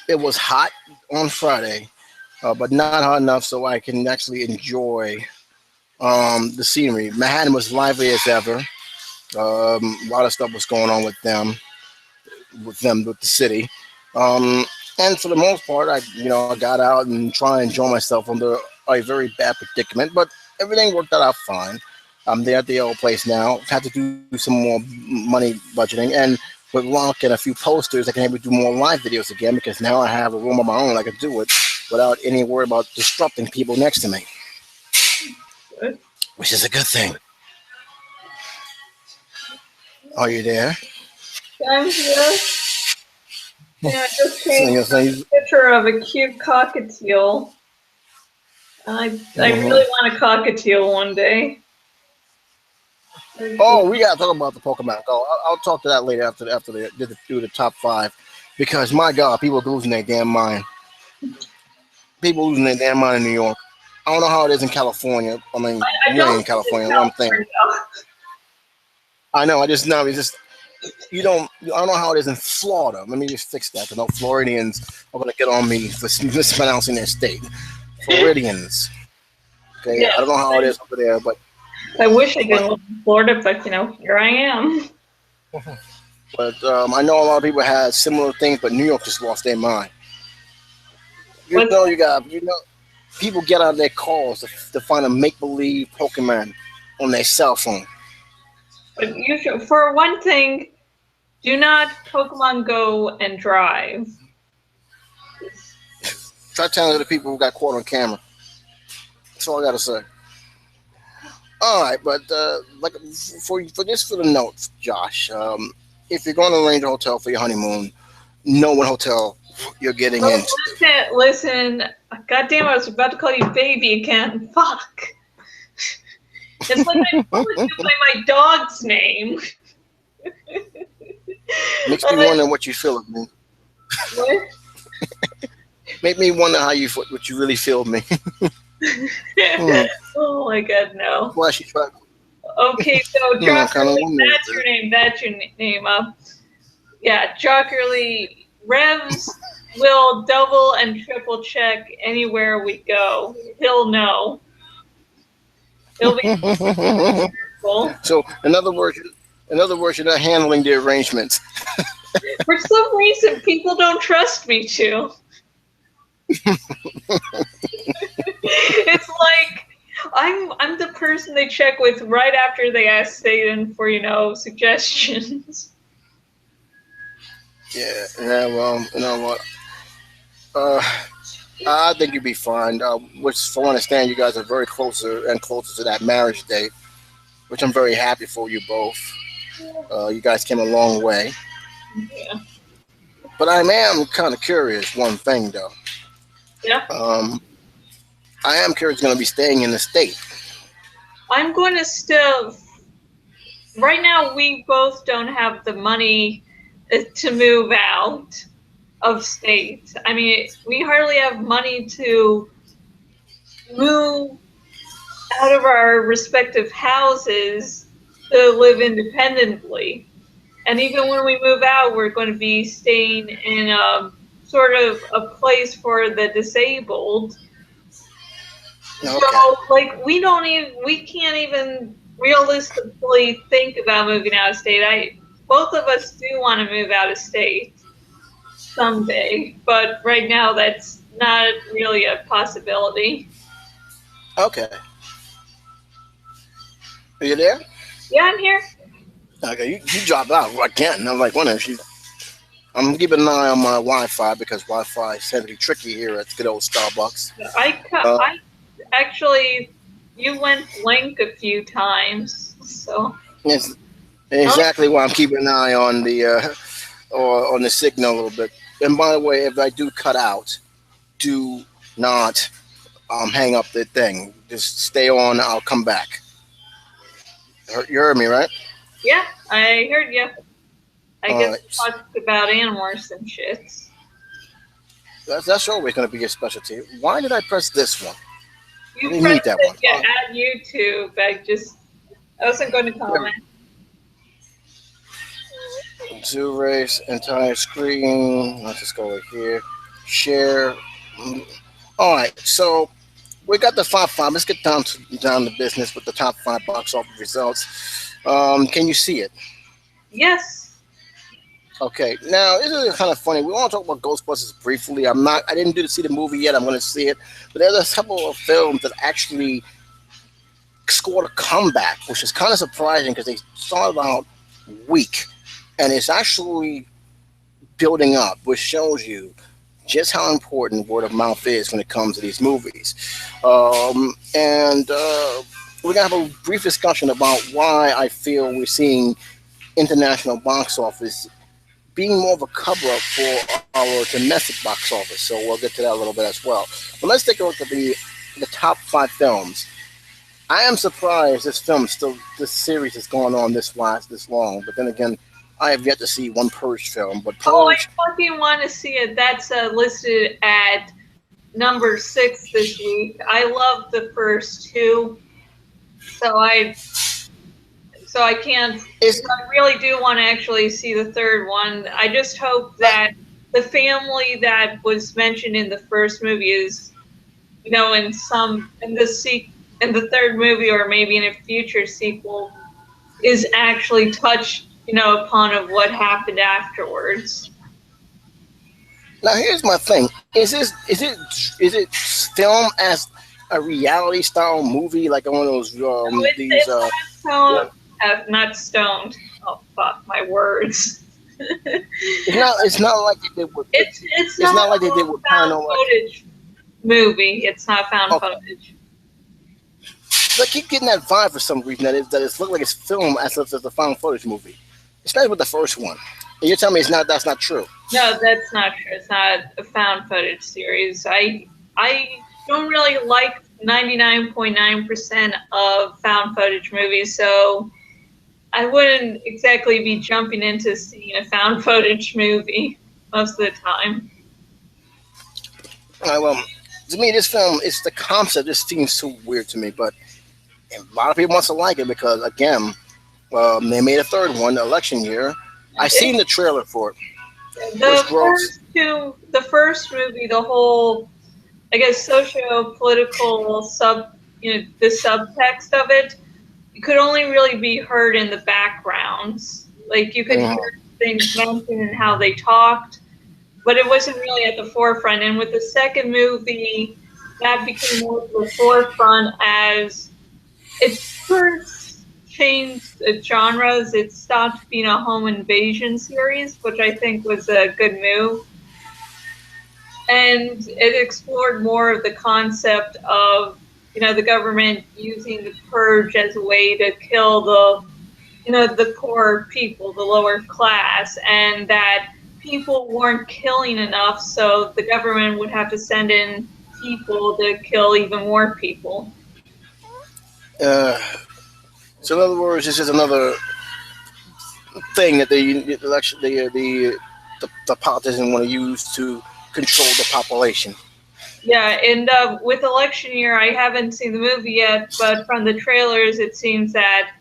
Speaker 1: it was hot on Friday, but not hot enough so I can actually enjoy the scenery. Manhattan was lively as ever. A lot of stuff was going on with the city. Um, and for the most part, I got out and try and enjoy myself under a very bad predicament, but everything worked out fine. I'm there at the old place now. Had to do some more money budgeting, and with luck and a few posters, I can able to do more live videos again because now I have a room of my own. I can do it without any worry about disrupting people next to me,
Speaker 2: Good.
Speaker 1: which is a good thing. Are you there?
Speaker 2: I'm here. Yeah, I just
Speaker 1: So
Speaker 2: changed
Speaker 1: you're saying,
Speaker 2: a picture of a cute cockatiel. I really
Speaker 1: mhm.
Speaker 2: want a cockatiel one day.
Speaker 1: Oh, we gotta talk about the Pokemon Go. I'll talk to that later after they do the top five, because my God, people are losing their damn mind. People losing their damn mind in New York. I don't know how it is in California. I mean,
Speaker 2: I
Speaker 1: you ain't in
Speaker 2: don't live in
Speaker 1: California. One thing
Speaker 2: California.
Speaker 1: I know. I just know. It's just you don't. I don't know how it is in Florida. Let me just fix that. Because no Floridians are gonna get on me for mispronouncing their state. Floridians. Okay. I
Speaker 2: Yes,
Speaker 1: don't know how it is over there,
Speaker 2: I wish I
Speaker 1: but
Speaker 2: didn't live in Florida, but here I am.
Speaker 1: I know a lot of people had similar things, but New York just lost their mind.
Speaker 2: What's
Speaker 1: You know, people get out of their cars to find a make believe Pokemon on their cell phone.
Speaker 2: but you should, for one thing, do not Pokemon Go and drive.
Speaker 1: Try telling the people who got caught on camera. That's all I gotta say. All right, but like for the notes, Josh. If you're going to arrange a hotel for your honeymoon, know what hotel you're getting
Speaker 2: Oh,
Speaker 1: into.
Speaker 2: listen, goddamn, I was about to call you baby again. Fuck. It's like I called you by my dog's name.
Speaker 1: Makes me
Speaker 2: Uh,
Speaker 1: wonder what you feel of me.
Speaker 2: what?
Speaker 1: Make me wonder what you really feel of me. Hmm.
Speaker 2: Oh my god, no.
Speaker 1: Why she tried?
Speaker 2: Okay, so
Speaker 1: I kind of
Speaker 2: Jockerlee,
Speaker 1: wonder.
Speaker 2: that's your name. That's your name. Yeah, Jockerlee. Revs will double and triple check anywhere we go. He'll know. He'll be careful.
Speaker 1: So, in other words, you're not handling the arrangements.
Speaker 2: For some reason, people don't trust me to. It's like I'm the person they check with right after they ask Satan for suggestions.
Speaker 1: Yeah. Well, you know what? Uh, I think you'd be fine. Which, from what I understand, you guys are very closer and closer to that marriage date, which I'm very happy for you both. You guys came a long way.
Speaker 2: Yeah.
Speaker 1: But I am kind of curious. One thing though,
Speaker 2: Yeah.
Speaker 1: um, I am curious. Going to be staying in the state.
Speaker 2: I'm going to still. Right now, we both don't have the money to move out. of state. I mean, we hardly have money to move out of our respective houses to live independently. And even when we move out, we're going to be staying in a sort of a place for the disabled.
Speaker 1: Okay.
Speaker 2: So, like, we can't even realistically think about moving out of state. Both of us do want to move out of state someday, but right now that's not really a possibility.
Speaker 1: Okay. Are you there?
Speaker 2: Yeah, I'm here.
Speaker 1: Okay, you dropped out again. And I'm like, wondering if you. I'm keeping an eye on my Wi-Fi because Wi-Fi is to be tricky here at good old Starbucks. Uh,
Speaker 2: I actually, you went blank a few times, so.
Speaker 1: it's
Speaker 2: Oh,
Speaker 1: exactly why I'm keeping an eye on the or on the signal a little bit. And by the way, if I do cut out, do not hang up the thing. Just stay on. I'll come back. You heard me, right?
Speaker 2: yeah, I heard you. I
Speaker 1: All
Speaker 2: guess
Speaker 1: right.
Speaker 2: we talked about animals and shit.
Speaker 1: That's always going to be your specialty. Why did I press this one? I
Speaker 2: You
Speaker 1: didn't need
Speaker 2: pressed
Speaker 1: that
Speaker 2: it,
Speaker 1: one.
Speaker 2: yeah, at YouTube. I wasn't going to
Speaker 1: There
Speaker 2: comment.
Speaker 1: Zoom race, entire screen. Let's just go over here. Share. All right, so we got the top five. Let's get down to business with the top five box office results. Can you see it?
Speaker 2: Yes.
Speaker 1: Okay. Now this is kind of funny. We want to talk about Ghostbusters briefly. I'm not. I didn't do to see the movie yet. I'm going to see it, but there's a couple of films that actually scored a comeback, which is kind of surprising because they started out weak, and it's actually building up, which shows you just how important word of mouth is when it comes to these movies. And we're gonna have a brief discussion about why I feel we're seeing international box office being more of a cover up for our domestic box office. So we'll get to that a little bit as well. But let's take a look at the top five films. I am surprised this series is going on this long. But then again, I have yet to see one Purge film. But
Speaker 2: Oh,
Speaker 1: Purge,
Speaker 2: I fucking want to see it. That's listed at number 6 this week. I love the first two, so I can't.
Speaker 1: is
Speaker 2: I really do want to actually see the third one. I just hope
Speaker 1: uh,
Speaker 2: that the family that was mentioned in the first movie is, in the third movie or maybe in a future sequel is actually touched, upon of what happened afterwards.
Speaker 1: now here's my thing: is it filmed as a reality style movie like one of those
Speaker 2: No,
Speaker 1: these
Speaker 2: stoned, not stoned. Oh fuck, my words.
Speaker 1: it's not like they did with
Speaker 2: It's
Speaker 1: it's
Speaker 2: not
Speaker 1: not like they did
Speaker 2: a
Speaker 1: with
Speaker 2: found
Speaker 1: paranormal.
Speaker 2: footage movie. It's not found
Speaker 1: Okay,
Speaker 2: footage.
Speaker 1: but I keep getting that vibe for some reason that it's look like it's filmed as if it's a found footage movie, especially with the first one. And you're telling me it's not that's not true.
Speaker 2: No, that's not true. It's not a found footage series. I don't really like 99.9% of found footage movies, so I wouldn't exactly be jumping into seeing a found footage movie most of the time.
Speaker 1: Well, to me, this film it's the concept just seems so weird to me, but a lot of people must to like it because again, they made a third one, the election year. I seen the trailer for it, which grows.
Speaker 2: The first movie, the whole, I guess, socio-political the subtext of it, could only really be heard in the backgrounds. Like you could
Speaker 1: Mhm.
Speaker 2: hear things mentioned and how they talked, but it wasn't really at the forefront. And with the second movie, that became more to the forefront as it first changed its genres. It stopped being a home invasion series, which I think was a good move. And it explored more of the concept of, the government using the purge as a way to kill the poor people, the lower class, and that people weren't killing enough, so the government would have to send in people to kill even more people.
Speaker 1: Uh, so in other words, this is another thing that the the politicians want to use to control the population.
Speaker 2: Yeah, and with election year, I haven't seen the movie yet, but from the trailers, it seems that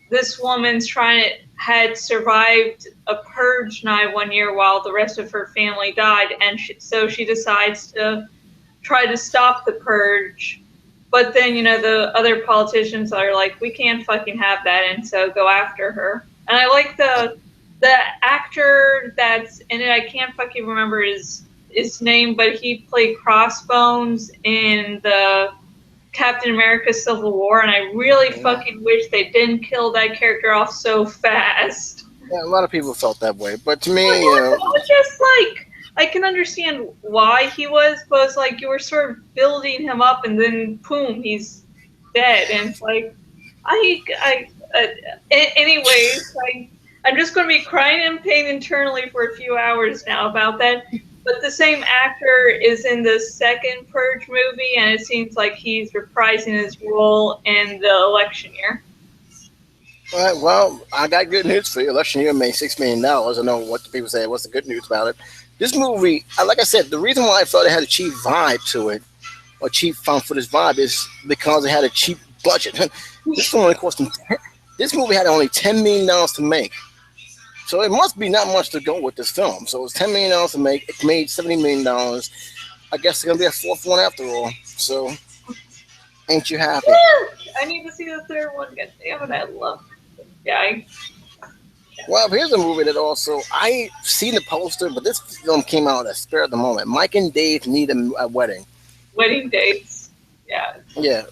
Speaker 2: this woman's trying to had survived a purge night one year while the rest of her family died, and so she decides to try to stop the purge. But then, the other politicians are like, we can't fucking have that, and so go after her. And I like the actor that's in it. I can't fucking remember his name, but he played Crossbones in the Captain America Civil War, and I really fucking wish they didn't kill that character off so fast.
Speaker 1: Yeah, a lot of people felt that way, but to me,
Speaker 2: Well, it was just like, I can understand why he was, but it's like you were sort of building him up, and then boom, he's dead, and it's like, anyways, I'm just going to be crying in pain internally for a few hours now about that. But the same actor is in the second Purge movie, and it seems like he's reprising his role in the election year.
Speaker 1: all right, well, I got good news for you. Election year made $6 million. I know what the people say. What's the good news about it? This movie, like I said, the reason why I felt it had a cheap vibe to it, or cheap found footage vibe, is because it had a cheap budget. This only cost them. This movie had only $10 million to make, so it must be not much to go with this film. So it was $10 million to make. It made $70 million. I guess it's gonna be a fourth one after all. So, ain't you happy?
Speaker 2: I need to see the third one. God damn it, I love this guy.
Speaker 1: Well, here's a movie that also I seen the poster, but this film came out at spare of the moment. Mike and Dave Need a Wedding.
Speaker 2: Wedding Dates. Yeah.
Speaker 1: Yeah.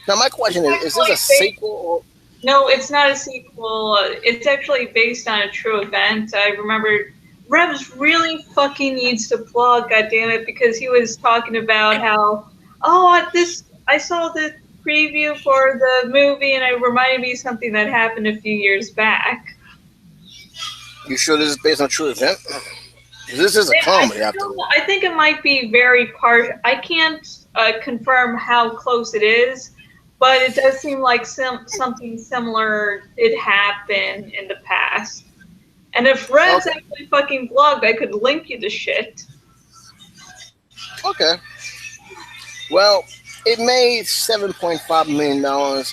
Speaker 1: Now my question is this a sequel or?
Speaker 2: No, it's not a sequel. It's actually based on a true event. I remember Revs really fucking needs to plug, goddammit, because he was talking about how, I saw the preview for the movie and it reminded me of something that happened a few years back.
Speaker 1: You sure this is based on a true event? This is a comedy after all.
Speaker 2: I think it might be very partial. I can't confirm how close it is, but it does seem like something similar did happen in the past. And if Revs actually fucking blogged, I could link you to shit.
Speaker 1: Okay. Well, it made $7.5 million.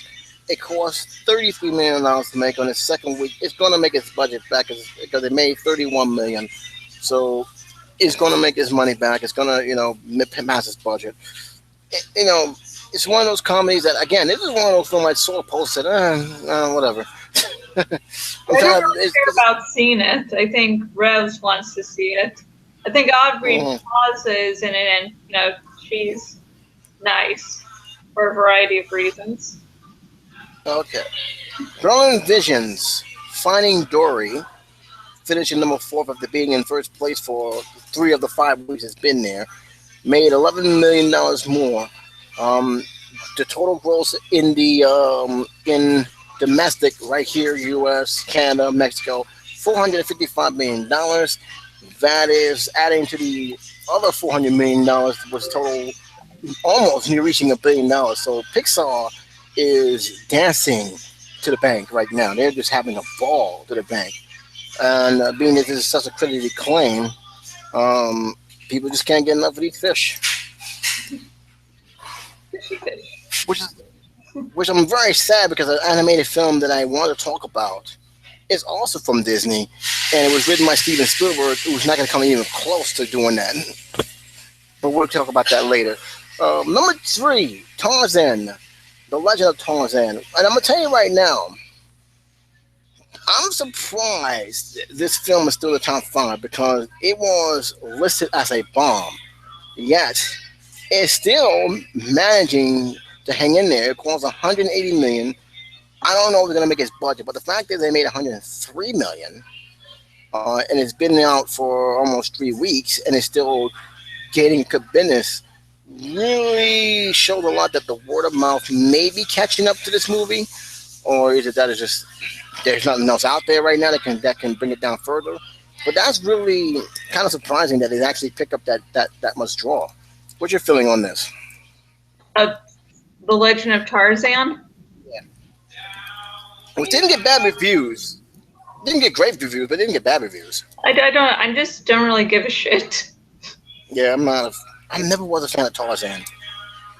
Speaker 1: It cost $33 million to make on its second week. It's going to make its budget back because it made $31 million. So it's going to make its money back. It's going to, pass its budget. It's one of those comedies that, again, this is one of those films I saw a post said, whatever.
Speaker 2: I don't really care about seeing it. I think Revs wants to see it. I think Aubrey Plaza is in it, and she's nice for a variety of reasons.
Speaker 1: Okay. Throwing Visions, Finding Dory, finishing number 4 after being in first place for 3 of the 5 weeks it's been there, made $11 million more. The total gross in the in domestic right here, U.S., Canada, Mexico, $455 million. That is adding to the other $400 million, was total almost near reaching $1 billion. So Pixar is dancing to the bank right now. They're just having a ball to the bank. And being that this is such a critically acclaim, people just can't get enough of these fish. Which I'm very sad because an animated film that I want to talk about is also from Disney, and it was written by Steven Spielberg, who's not going to come even close to doing that. But we'll talk about that later. Number 3, Tarzan, The Legend of Tarzan. And I'm going to tell you right now, I'm surprised this film is still the top 5 because it was listed as a bomb. Yet, it's still managing to hang in there. It costs $180 million. I don't know if they're going to make its budget, but the fact is they made $103 million. And it's been out for almost 3 weeks, and it's still getting good business. Really showed a lot that the word of mouth may be catching up to this movie, or is it that it's just there's nothing else out there right now that can bring it down further? But that's really kind of surprising that it actually picked up that much draw. What's your feeling on this?
Speaker 2: The Legend of Tarzan?
Speaker 1: Yeah. Which didn't get bad reviews. Didn't get great reviews, but didn't get bad reviews.
Speaker 2: I don't. I just don't really give a shit.
Speaker 1: Yeah, I'm not. I never was a fan of Tarzan,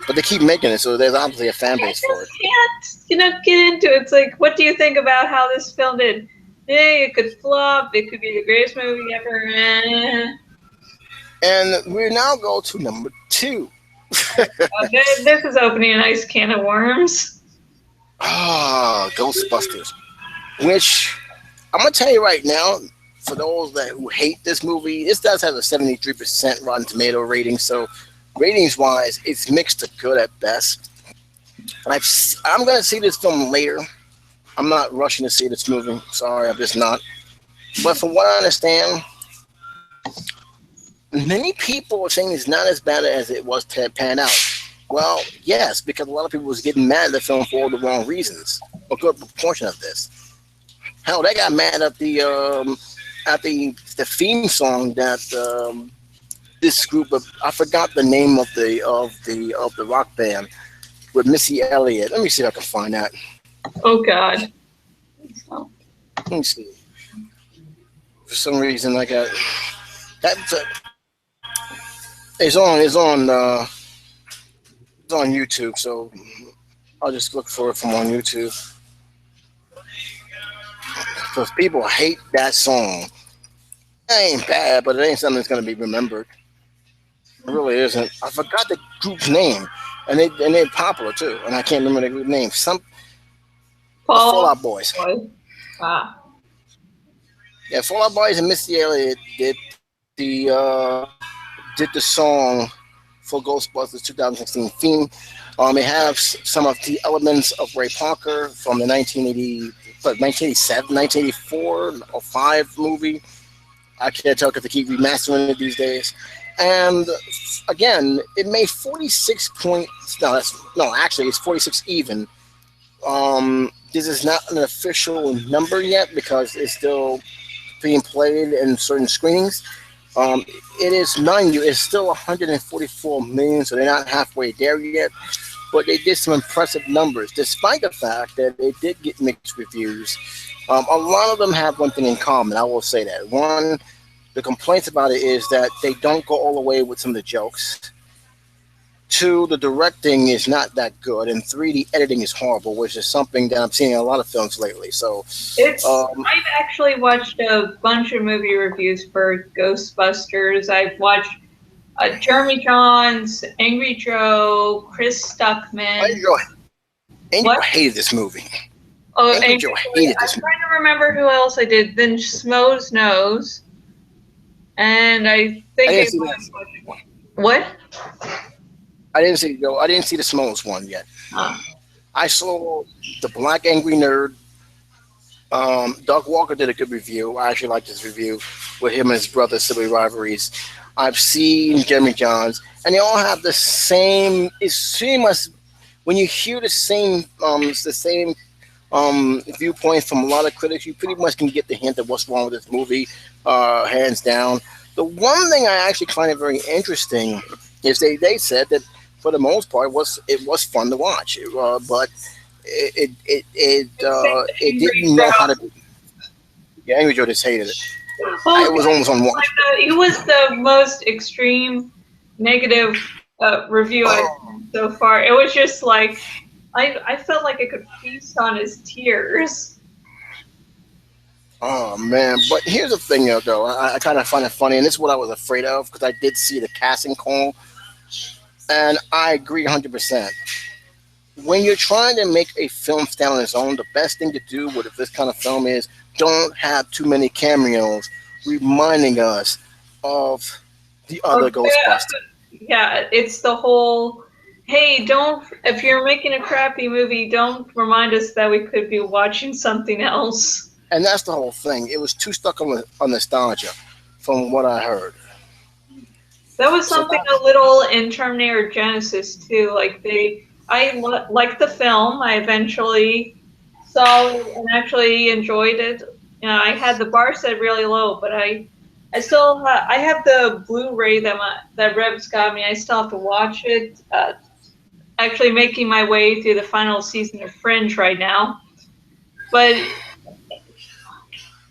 Speaker 1: but they keep making it, so there's obviously a fan
Speaker 2: I
Speaker 1: base for it.
Speaker 2: just can't, get into it. It's like, what do you think about how this film did? Yeah, it could flop. It could be the greatest movie ever.
Speaker 1: And we now go to number two.
Speaker 2: This is opening a nice can of worms.
Speaker 1: Ghostbusters. Which I'm gonna tell you right now, for those that who hate this movie, this does have a 73% Rotten Tomato rating. So ratings wise, it's mixed to good at best. I'm gonna see this film later. I'm not rushing to see this movie. Sorry, I'm just not. But from what I understand, many people are saying it's not as bad as it was to pan out. Well, yes, because a lot of people was getting mad at the film for all the wrong reasons. A good proportion of this. Hell, they got mad at the theme song that this group of, I forgot the name of the rock band with Missy Elliott. Let me see if I can find that.
Speaker 2: Oh God.
Speaker 1: Let me see. For some reason, I got that. It's on YouTube, so I'll just look for it from on YouTube. Because people hate that song. It ain't bad, but it ain't something that's gonna be remembered. It really isn't. I forgot the group's name, and they're popular too, and I can't remember the group name. The Fall
Speaker 2: Paul.
Speaker 1: Out Boys.
Speaker 2: Ah.
Speaker 1: Yeah, Fall Out Boys and Missy Elliott did the song for Ghostbusters 2016 theme. It has some of the elements of Ray Parker from the 1987, 1984 or 5 movie. I can't tell because they keep remastering it these days. And again, it made 46 points. No, actually, it's 46 even. This is not an official number yet because it's still being played in certain screenings. It is, mind you, it's still 144 million, so they're not halfway there yet. But they did some impressive numbers, despite the fact that they did get mixed reviews. A lot of them have one thing in common. I will say that. One, the complaints about it is that they don't go all the way with some of the jokes. 2, the directing is not that good, and 3, the editing is horrible, which is something that I'm seeing in a lot of films lately. So,
Speaker 2: I've actually watched a bunch of movie reviews for Ghostbusters. I've watched Jeremy Jahns, Angry Joe, Chris Stuckman.
Speaker 1: Angry Joe hated this movie.
Speaker 2: Oh,
Speaker 1: Angry Joe hated this
Speaker 2: I'm
Speaker 1: movie.
Speaker 2: trying to remember who else I did. Then Smoes Knows, and I think
Speaker 1: I didn't see that one.
Speaker 2: What?
Speaker 1: I didn't see the Smoles one yet. I saw the Black Angry Nerd. Doug Walker did a good review. I actually liked his review with him and his brother, Silly Rivalries. I've seen Jeremy Jahns, and they all have the same. It's pretty much when you hear the same viewpoint from a lot of critics, you pretty much can get the hint of what's wrong with this movie, hands down. The one thing I actually find it very interesting is they said that for the most part it was fun to watch, but it didn't know how to. Yeah, Angry Joe just hated it. It was almost unwatchable.
Speaker 2: It was the most extreme negative review I've seen so far. It was just like I felt like I could feast on his tears.
Speaker 1: Oh man! But here's the thing, though. I kind of find it funny, and this is what I was afraid of because I did see the casting call, and I agree 100%. When you're trying to make a film stand on its own, the best thing to do with this kind of film is don't have too many cameos reminding us of the other Ghostbusters.
Speaker 2: Yeah, it's the whole, hey, if you're making a crappy movie, don't remind us that we could be watching something else.
Speaker 1: And that's the whole thing. It was too stuck on nostalgia, from what I heard.
Speaker 2: That was something a little in Terminator Genesis too. I liked the film. I eventually saw it and actually enjoyed it. You know, I had the bar set really low, but I still I have the Blu-ray that Rev's got me. I still have to watch it. Actually, making my way through the final season of Fringe right now. But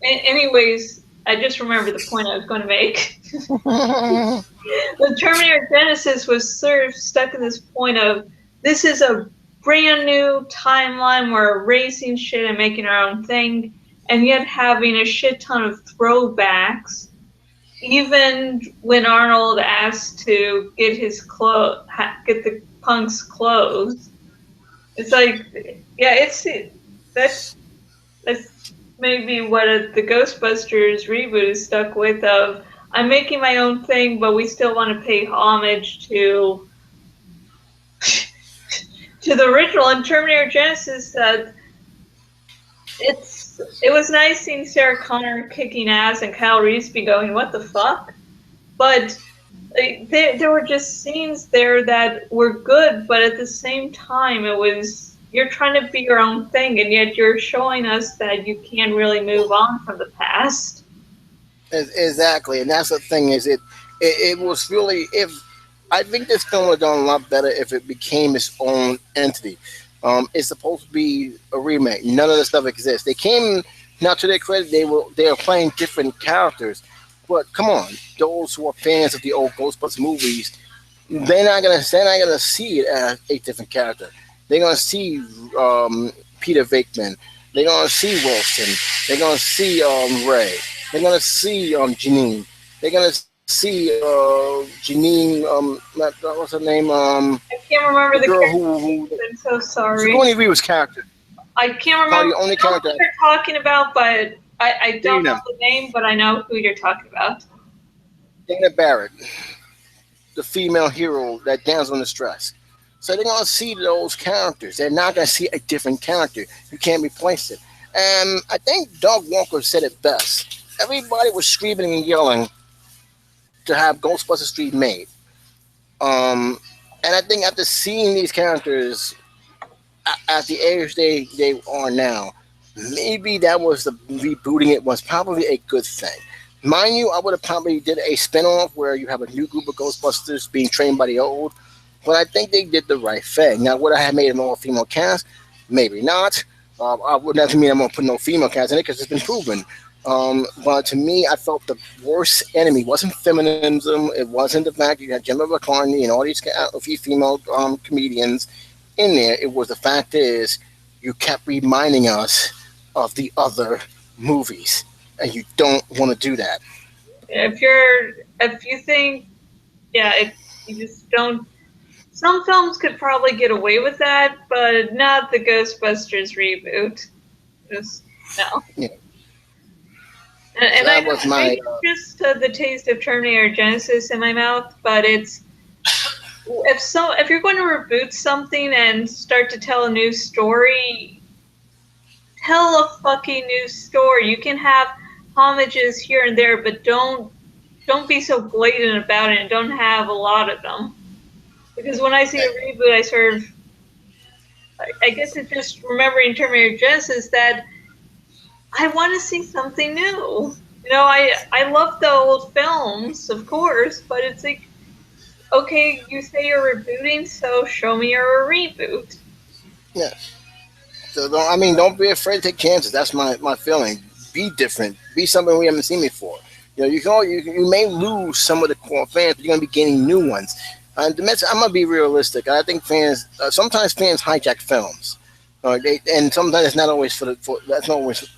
Speaker 2: anyways, I just remember the point I was going to make. The Terminator Genesis was sort of stuck in this point of this is a brand new timeline where we're racing shit and making our own thing, and yet having a shit ton of throwbacks. Even when Arnold asked to get get the punk's clothes, it's like, yeah, that's maybe what the Ghostbusters reboot is stuck with. Of I'm making my own thing, but we still want to pay homage to the original. And Terminator Genesis, it was nice seeing Sarah Connor kicking ass and Kyle Reese be going, "What the fuck?" But there were just scenes there that were good, but at the same time, it was you're trying to be your own thing, and yet you're showing us that you can't really move on from the past.
Speaker 1: Exactly, and that's the thing is it was really if I think this film would have done a lot better if it became its own entity. It's supposed to be a remake. None of the stuff exists. They came now to their credit, they were playing different characters, but come on, those who are fans of the old Ghostbusters movies, they're not gonna see it as a different character. They're gonna see Peter Venkman. They're gonna see Wilson. They're gonna see Ray. They're gonna see Janine. They're gonna see Janine. What's her name?
Speaker 2: I can't remember
Speaker 1: The
Speaker 2: the
Speaker 1: girl
Speaker 2: character. I'm so sorry.
Speaker 1: Sigourney Weaver's character.
Speaker 2: I can't remember
Speaker 1: The only
Speaker 2: what
Speaker 1: character.
Speaker 2: you're talking about, but I don't know
Speaker 1: Dana.
Speaker 2: the name, but I know who you're talking about.
Speaker 1: Dana Barrett, the female hero that dances on the stress. So they're gonna see those characters. They're not gonna see a different character. You can't replace it. And I think Doug Walker said it best. Everybody was screaming and yelling to have Ghostbusters 3 made. And I think after seeing these characters at the age they are now, maybe that was the rebooting it was probably a good thing. Mind you, I would have probably did a spinoff where you have a new group of Ghostbusters being trained by the old, but I think they did the right thing. Now, would I have made an all-female cast? Maybe not. I would not mean I'm going to put no female cast in it because it's been proven. But to me, I felt the worst enemy wasn't feminism. It wasn't the fact you had Gemma McCartney and all these few female comedians in there. It was the fact is you kept reminding us of the other movies, and you don't want to do that.
Speaker 2: If you think, yeah, if you just don't. Some films could probably get away with that, but not the Ghostbusters reboot. Just no.
Speaker 1: Yeah.
Speaker 2: And
Speaker 1: So
Speaker 2: I
Speaker 1: that
Speaker 2: know
Speaker 1: was my.
Speaker 2: just the taste of Terminator Genesis in my mouth, but it's if you're going to reboot something and start to tell a new story, tell a fucking new story. You can have homages here and there, but don't be so blatant about it and don't have a lot of them. Because when I see a reboot, I guess it's just remembering Terminator Genesis that I want to see something new. You know, I love the old films, of course, but it's like, okay, you say you're rebooting, so show me you're a reboot.
Speaker 1: Yeah. So don't be afraid to take chances. That's my feeling. Be different. Be something we haven't seen before. You may lose some of the core fans, but you're gonna be gaining new ones. I'm gonna be realistic. I think sometimes fans hijack films. And sometimes it's not always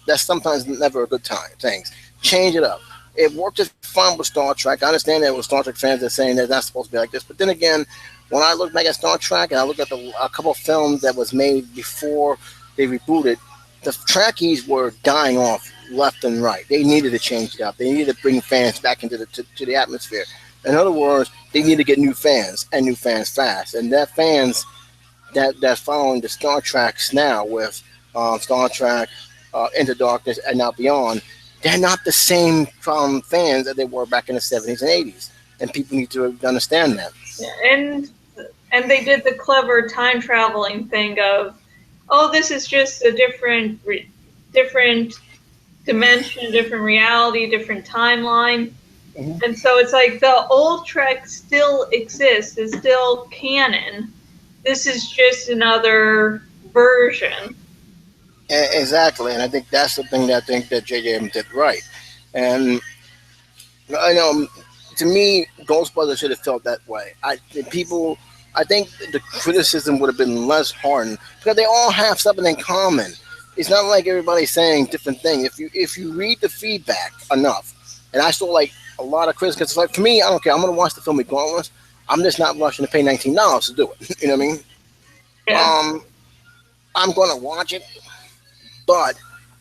Speaker 1: that's sometimes never a good time. Things change it up. It worked just fine with Star Trek. I understand that with Star Trek fans are saying that that's supposed to be like this, but then again, when I look back at Star Trek and I look at a couple of films that was made before they rebooted, the Trekkies were dying off left and right. They needed to change it up. They needed to bring fans back into to the atmosphere. In other words, they need to get new fans and new fans fast. And that fans that's following the Star Treks now with Star Trek, Into Darkness, and Now Beyond, they're not the same fans that they were back in the 70s and 80s. And people need to understand that.
Speaker 2: And they did the clever time traveling thing of, oh, this is just a different dimension, different reality, different timeline. Mm-hmm. And so it's like the old Trek still exists, is still canon. This is just another version.
Speaker 1: Exactly, and I think that's the thing that I think that J.J. did right. And I know, to me, Ghostbusters should have felt that way. I think the criticism would have been less hardened because they all have something in common. It's not like everybody's saying different things. If you read the feedback enough, and I saw like a lot of critics, because like for me, I don't care. I'm gonna watch the film regardless. I'm just not rushing to pay $19 to do it. You know what I mean?
Speaker 2: Yeah.
Speaker 1: I'm gonna watch it, but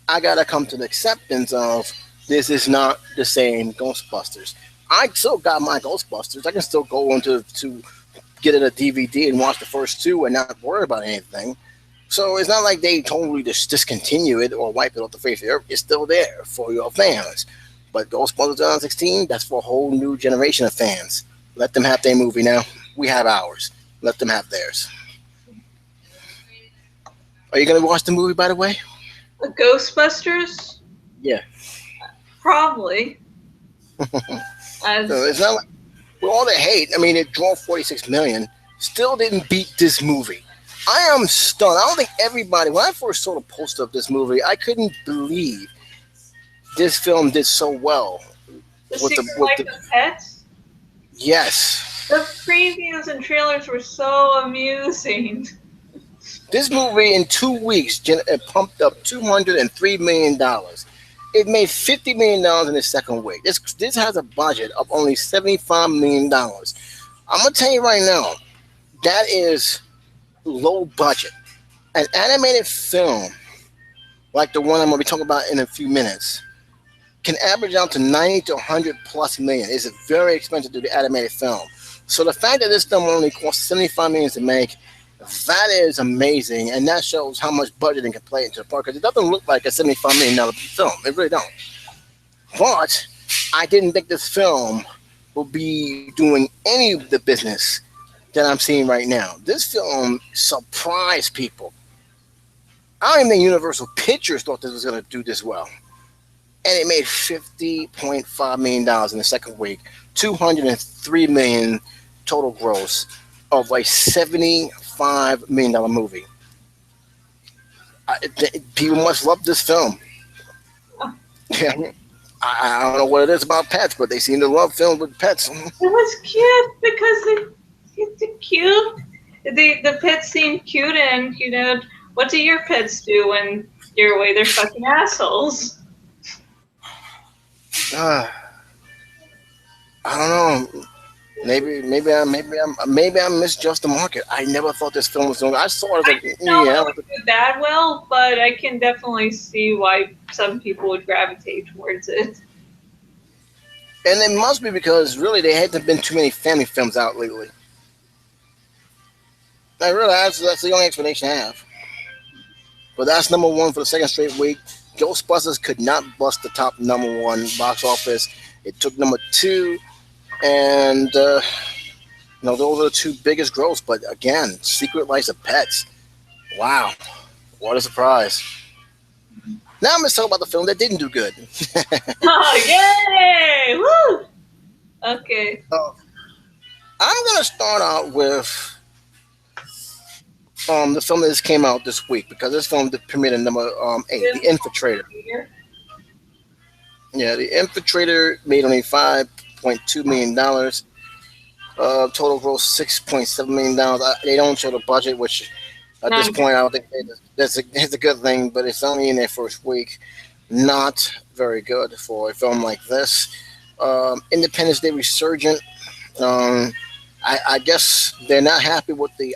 Speaker 1: I gotta come to the acceptance of this is not the same Ghostbusters. I still got my Ghostbusters. I can still go into to get it a DVD and watch the first two and not worry about anything. So it's not like they totally just discontinue it or wipe it off the face of the earth. It's still there for your fans. But Ghostbusters 2016, that's for a whole new generation of fans. Let them have their movie now. We have ours. Let them have theirs. Are you gonna watch the movie, by the way?
Speaker 2: The Ghostbusters?
Speaker 1: Yeah.
Speaker 2: Probably.
Speaker 1: So
Speaker 2: As
Speaker 1: it's not like with all the hate. I mean, it drew 46 million. Still didn't beat this movie. I am stunned. I don't think everybody. When I first saw the poster of this movie, I couldn't believe this film did so well.
Speaker 2: The
Speaker 1: With the
Speaker 2: Secret
Speaker 1: with
Speaker 2: Life
Speaker 1: the
Speaker 2: of Pets?
Speaker 1: yes,
Speaker 2: The previews and trailers were so amusing.
Speaker 1: this movie in 2 weeks it pumped up $203 million. It made $50 million in the second week. This has a budget of only $75 million. I'm gonna tell you right now, that is low budget. An animated film like the one I'm gonna be talking about in a few minutes can average out to 90 to 100 plus million. It's very expensive to do the animated film. So the fact that this film only cost 75 million to make, that is amazing, and that shows how much budgeting can play into the part. Because it doesn't look like a $75 million film. It really don't. But I didn't think this film will be doing any of the business that I'm seeing right now. This film surprised people. I don't even think Universal Pictures thought this was going to do this well. And it made $50.5 million in the second week, 203 million total gross of a $75 million movie. People must love this film. Yeah, I don't know what it is about pets, but they seem to love films with pets.
Speaker 2: It was cute because it's cute. The pets seem cute, and what do your pets do when you're away? They're fucking assholes.
Speaker 1: Uh, I don't know. Maybe I misjudged the market. I never thought this film was doing. I saw it as
Speaker 2: I
Speaker 1: like,
Speaker 2: didn't know
Speaker 1: yeah,
Speaker 2: it would do that well, but I can definitely see why some people would gravitate towards it.
Speaker 1: and it must be because really there hasn't been too many family films out lately. I realize that's the only explanation I have. But that's number one for the second straight week. Ghostbusters could not bust the top number one box office. It took number two, and those are the two biggest gross. But again, Secret Life of Pets. Wow, what a surprise! Now I'm going to talk about the film that didn't do good.
Speaker 2: Oh, yay! Woo! Okay.
Speaker 1: I'm going to start out with the film that just came out this week because this film premiered at number 8, The Infiltrator. Yeah, The Infiltrator made only $5.2 million. Total gross $6.7 million. They don't show the budget, which at this point I don't think that's a good thing. But it's only in their first week. Not very good for a film like this. Independence Day resurgent. I guess they're not happy with the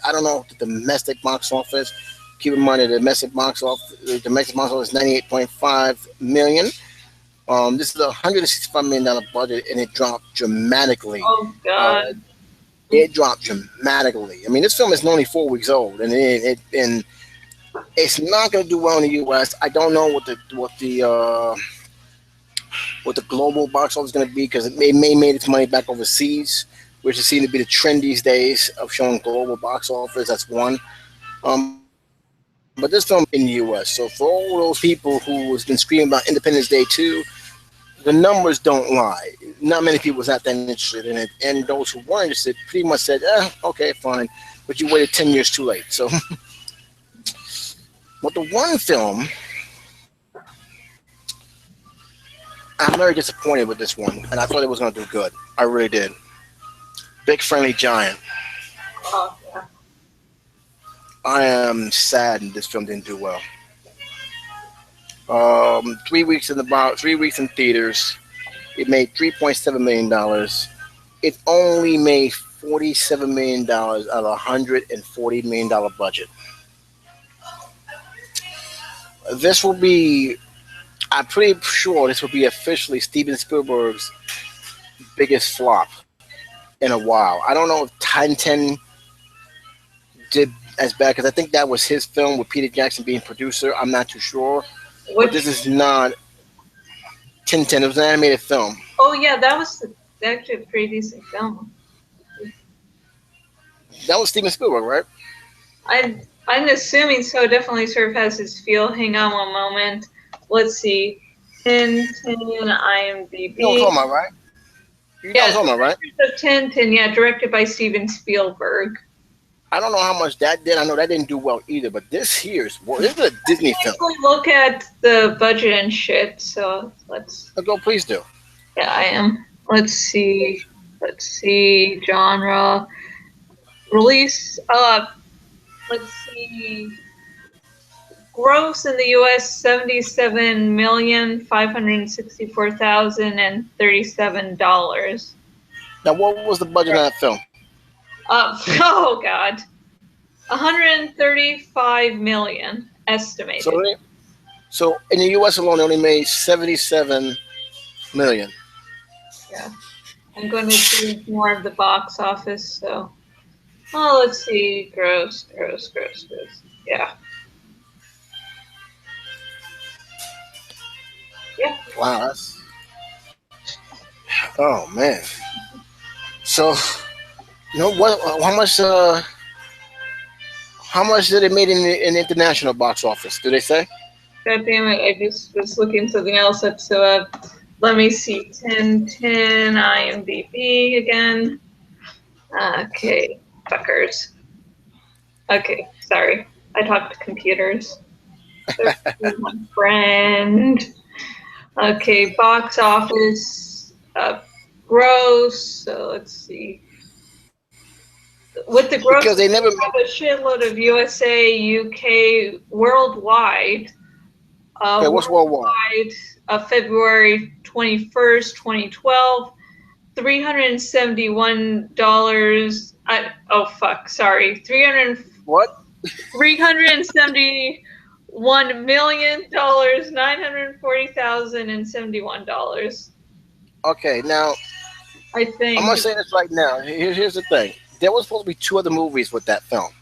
Speaker 1: domestic box office. Keep in mind that the domestic box office is 98.5 million. This is a $165 million budget, and it dropped dramatically.
Speaker 2: Oh God!
Speaker 1: It dropped dramatically. I mean, this film is only 4 weeks old, and it's not going to do well in the U.S. I don't know what the global box office is going to be because it may made its money back overseas, which is seen to be the trend these days of showing global box office. That's one. But this film in the U.S. So for all those people who has been screaming about Independence Day 2, the numbers don't lie. Not many people was not that interested in it, and those who were interested pretty much said, okay, fine, but you waited 10 years too late. So, but the one film I'm very disappointed with this one, and I thought it was going to do good. I really did. Big Friendly Giant.
Speaker 2: Oh, yeah.
Speaker 1: I am saddened this film didn't do well. 3 weeks in about 3 weeks in theaters. It made $3.7 million. It only made $47 million out of $140 million budget. This will be. I'm pretty sure this will be officially Steven Spielberg's biggest flop in a while. I don't know if 10 did as bad because I think that was his film with Peter Jackson being producer. I'm not too sure, but this
Speaker 2: Which?
Speaker 1: is not 10. It was an animated film.
Speaker 2: Oh, yeah, that was actually a pretty decent film.
Speaker 1: That was Steven Spielberg, right?
Speaker 2: I'm assuming so. Definitely sort of has his feel. Hang on one moment. Let's see. 10
Speaker 1: You know what I'm
Speaker 2: IMDb.
Speaker 1: talking about, right? You know what I'm
Speaker 2: Yeah,
Speaker 1: talking about, right?
Speaker 2: Directors of 10, yeah, directed by Steven Spielberg.
Speaker 1: I don't know how much that did. I know that didn't do well either, but this here is this is a Disney film.
Speaker 2: Actually, look at the budget and shit. So let's.
Speaker 1: Go, please do.
Speaker 2: Yeah, I am. Let's see. Let's see. Genre. Release. Let's see. Gross in the U.S. 77,564,037 dollars.
Speaker 1: Now, what was the budget on that film?
Speaker 2: Oh God. 135 million estimated.
Speaker 1: So in the U.S. alone, it only made 77 million.
Speaker 2: Yeah. I'm going to do more of the box office. So, let's see. Gross. Yeah. Yeah.
Speaker 1: Wow, oh man. So, what? How much did it made in the international box office? Do they say?
Speaker 2: God damn it! I just was looking something else up. So, let me see. 10 IMDb again. Okay, fuckers. Okay, sorry. I talk to computers. There's my friend. Okay, box office, gross. So let's see. With the gross,
Speaker 1: Because they never.
Speaker 2: have a shitload of USA, UK, worldwide.
Speaker 1: Okay, what's worldwide?
Speaker 2: February 21st, 2012. $371. Oh fuck! Sorry, 300.
Speaker 1: What?
Speaker 2: $371,000,000 $940,071.
Speaker 1: Okay, now
Speaker 2: I think.
Speaker 1: I'm gonna say this right now. Here's the thing. There was supposed to be two other movies with that film.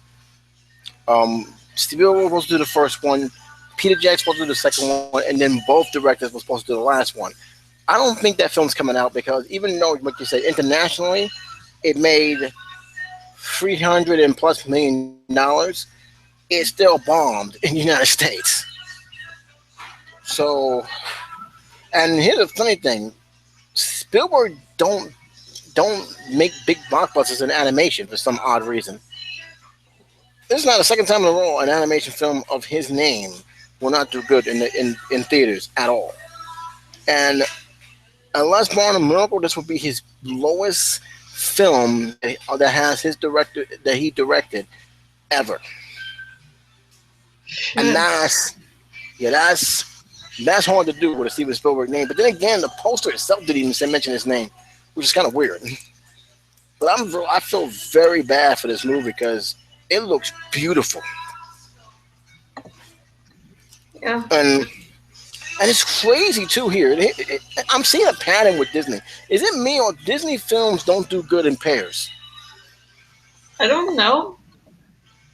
Speaker 1: Spielberg was supposed to do the first one. Peter Jackson was supposed to do the second one, and then both directors were supposed to do the last one. I don't think that film's coming out because even though, like you said, internationally, it made $300+ million. It still bombed in the United States. So, and here's the funny thing: Spielberg don't make big blockbusters in animation for some odd reason. This is not the second time in a row an animation film of his name will not do good in theaters at all. And unless Born a Miracle, this will be his lowest film that has his director that he directed ever. And that's hard to do with a Steven Spielberg name. But then again, the poster itself didn't even mention his name, which is kind of weird. But I feel very bad for this movie because it looks beautiful.
Speaker 2: Yeah.
Speaker 1: And it's crazy too here. I'm seeing a pattern with Disney. Is it me or Disney films don't do good in pairs?
Speaker 2: I don't know.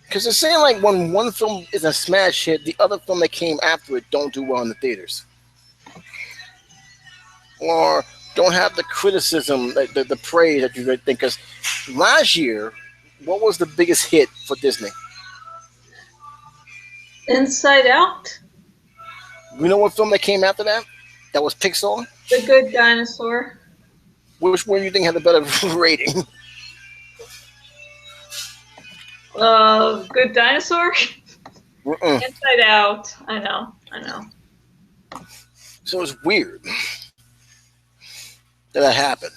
Speaker 1: Because it's saying like when one film is a smash hit, the other film that came after it don't do well in the theaters, or don't have the criticism, the praise that you would think. Because last year, what was the biggest hit for Disney?
Speaker 2: Inside Out.
Speaker 1: You know what film that came after that? That was Pixar.
Speaker 2: The Good Dinosaur.
Speaker 1: Which one do you think had a better rating?
Speaker 2: Good Dinosaur.
Speaker 1: Mm-mm.
Speaker 2: Inside Out. I know.
Speaker 1: So it's weird. that happened.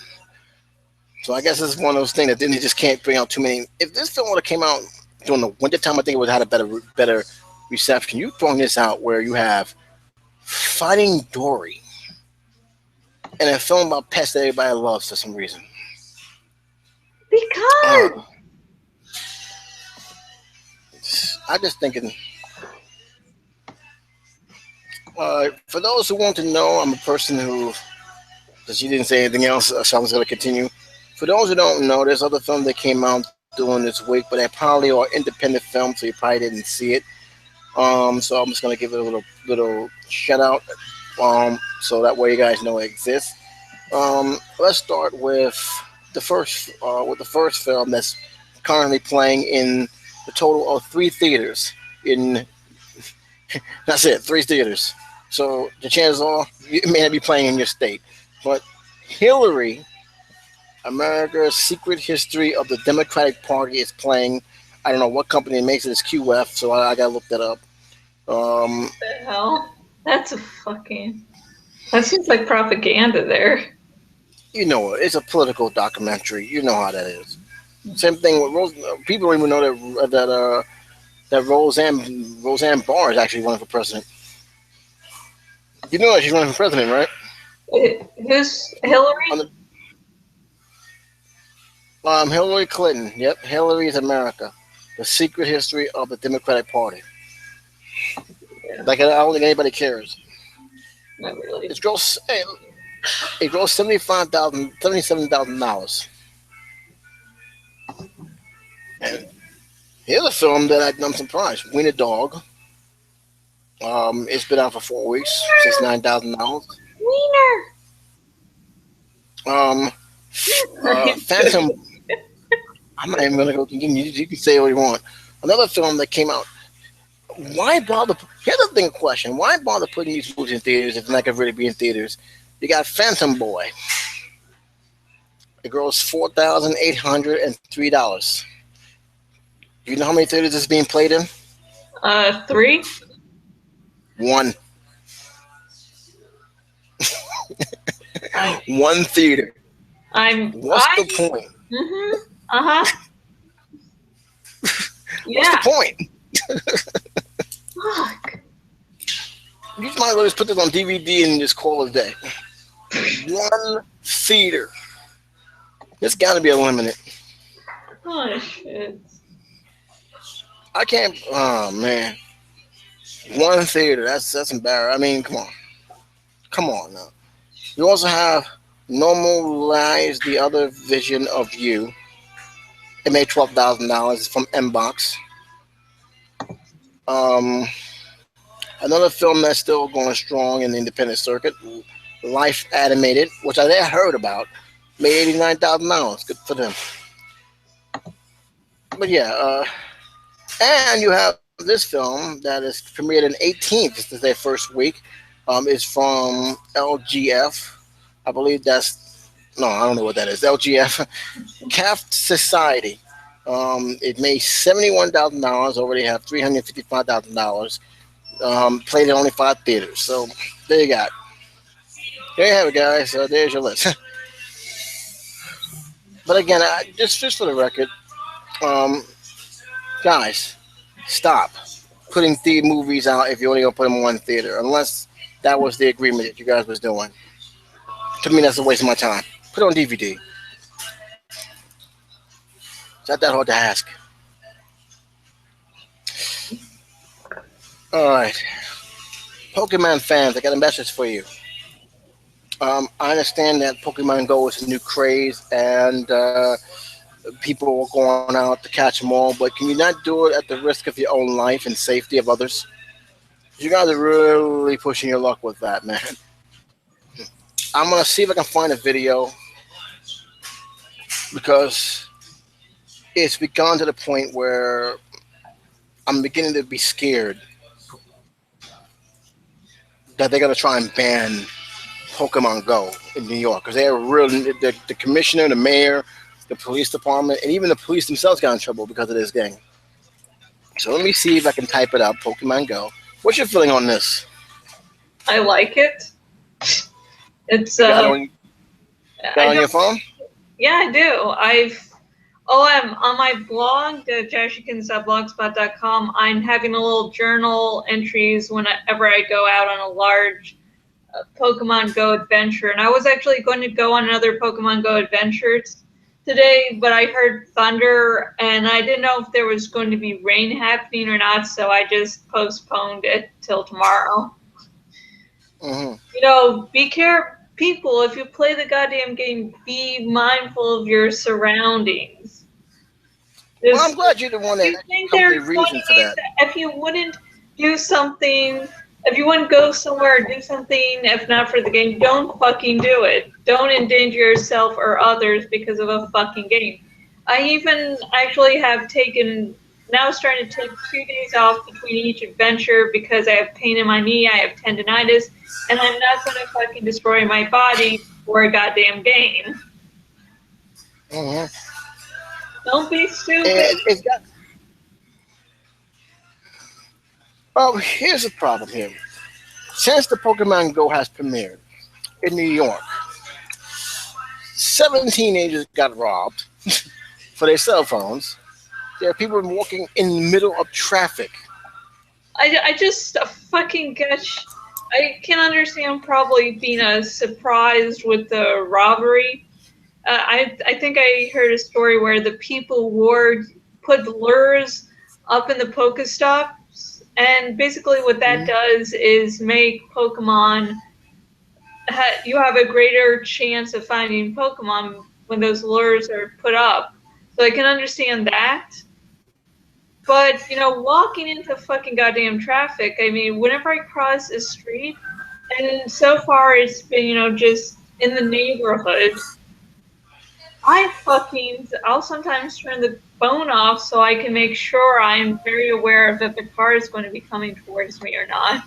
Speaker 1: So I guess it's one of those things that then they just can't bring out too many. If this film would have came out during the wintertime, I think it would have had a better reception. You throwing this out where you have Fighting Dory and a film about pets that everybody loves for some reason.
Speaker 2: Because
Speaker 1: Uh, I just thinking. For those who want to know, I'm a person who, because you didn't say anything else, so I was going to continue. For those who don't know, there's other films that came out during this week, but they probably are independent films, so you probably didn't see it. So I'm just going to give it a little shout out, so that way you guys know it exists. Let's start with the first film that's currently playing in the total of three theaters. In That's it, three theaters. So the chances are it may not be playing in your state, but Hillary, America's Secret History of the Democratic Party is playing. I don't know what company makes it. It's QF, so I gotta look that up. Um,
Speaker 2: the hell? That's a fucking. That seems like propaganda there.
Speaker 1: you know, it's a political documentary. You know how that is. Same thing with Rose. People don't even know that Roseanne Barr is actually running for president. You know that she's running for president, right?
Speaker 2: Who's Hillary?
Speaker 1: On the, Hillary Clinton. Yep, Hillary is America. The Secret History of the Democratic Party.
Speaker 2: Yeah,
Speaker 1: Like I don't think anybody cares.
Speaker 2: not really.
Speaker 1: It grossed $77,000. And here's a film that I'm surprised. Wiener Dog. It's been out for 4 weeks. $69,000.
Speaker 2: Wiener.
Speaker 1: Um, Phantom. I'm not even gonna go. You can say what you want. Another film that came out. Why bother? Here's the thing. Question: why bother putting these movies in theaters if they're not gonna really be in theaters? You got Phantom Boy. It grossed $4,803. Do you know how many theaters it's being played in?
Speaker 2: 3.
Speaker 1: One.
Speaker 2: I,
Speaker 1: One theater. What's the point?
Speaker 2: Mhm. Uh huh.
Speaker 1: What's
Speaker 2: Yeah.
Speaker 1: the point?
Speaker 2: Fuck.
Speaker 1: You might as well just put this on DVD and just call it a day. One theater. It's got to be unlimited.
Speaker 2: Oh shit.
Speaker 1: I can't. Oh man. One theater. That's embarrassing. I mean, come on now. You also have Normalize the Other Vision of You. It made $12,000. It's from Mbox. Um, Another film that's still going strong in the independent circuit, Life Animated, which I heard about, made $89,000. Good for them. But yeah, and you have this film that is premiered in 18th. This is their first week. It's from LGF. I believe that's no, I don't know what that is. LGF, Caft Society. It made $71,000. Already have $355,000. Played in only 5 theaters. So there you got. There you have it, guys. There's your list. But again, just for the record, guys, stop putting movies out if you only gonna put them in one theater, unless that was the agreement that you guys was doing. To me, that's a waste of my time. Put it on DVD. It's not that hard to ask. All right, Pokemon fans, I got a message for you. I understand that Pokemon Go is a new craze, and people are going out to catch them all, but can you not do it at the risk of your own life and safety of others? You guys are really pushing your luck with that, man. I'm gonna see if I can find a video because it's begun to the point where I'm beginning to be scared that they're gonna try and ban Pokemon Go in New York because they're really the commissioner, the mayor, the police department, and even the police themselves got in trouble because of this game. So let me see if I can type it up. Pokemon Go. What's your feeling on this?
Speaker 2: I like it. It's
Speaker 1: I don't. Got
Speaker 2: I
Speaker 1: on your
Speaker 2: don't.
Speaker 1: phone?
Speaker 2: Yeah, I do. I'm on my blog, the jashikins.blogspot.com. I'm having a little journal entries whenever I go out on a large Pokemon Go adventure. And I was actually going to go on another Pokemon Go adventure today, but I heard thunder and I didn't know if there was going to be rain happening or not, so I just postponed it till tomorrow.
Speaker 1: Mm-hmm.
Speaker 2: Be careful. People, if you play the goddamn game, be mindful of your surroundings.
Speaker 1: Well, I'm
Speaker 2: Just
Speaker 1: glad you're the one that
Speaker 2: you think
Speaker 1: come up with
Speaker 2: there's
Speaker 1: a
Speaker 2: funny
Speaker 1: reason for
Speaker 2: ways
Speaker 1: that.
Speaker 2: that if you wouldn't do something, if you wouldn't go somewhere or do something, if not for the game, don't fucking do it. Don't endanger yourself or others because of a fucking game. I even actually have taken, now starting to take 2 days off between each adventure because I have pain in my knee, I have tendonitis, and I'm not going to fucking destroy my body for a goddamn game.
Speaker 1: Mm-hmm.
Speaker 2: Don't be stupid.
Speaker 1: It's got. Well, here's the problem here. Since the Pokemon Go has premiered in New York, 7 teenagers got robbed for their cell phones. There are people walking in the middle of traffic.
Speaker 2: I just fucking gosh, I can understand probably being surprised with the robbery. I think I heard a story where the people put lures up in the Pokestops, and basically what that
Speaker 1: Mhm.
Speaker 2: does is make Pokemon. You have a greater chance of finding Pokemon when those lures are put up. So I can understand that. But, walking into fucking goddamn traffic, I mean, whenever I cross a street, and so far it's been, just in the neighborhood, I'll sometimes turn the phone off so I can make sure I'm very aware of if the car is going to be coming towards me or not.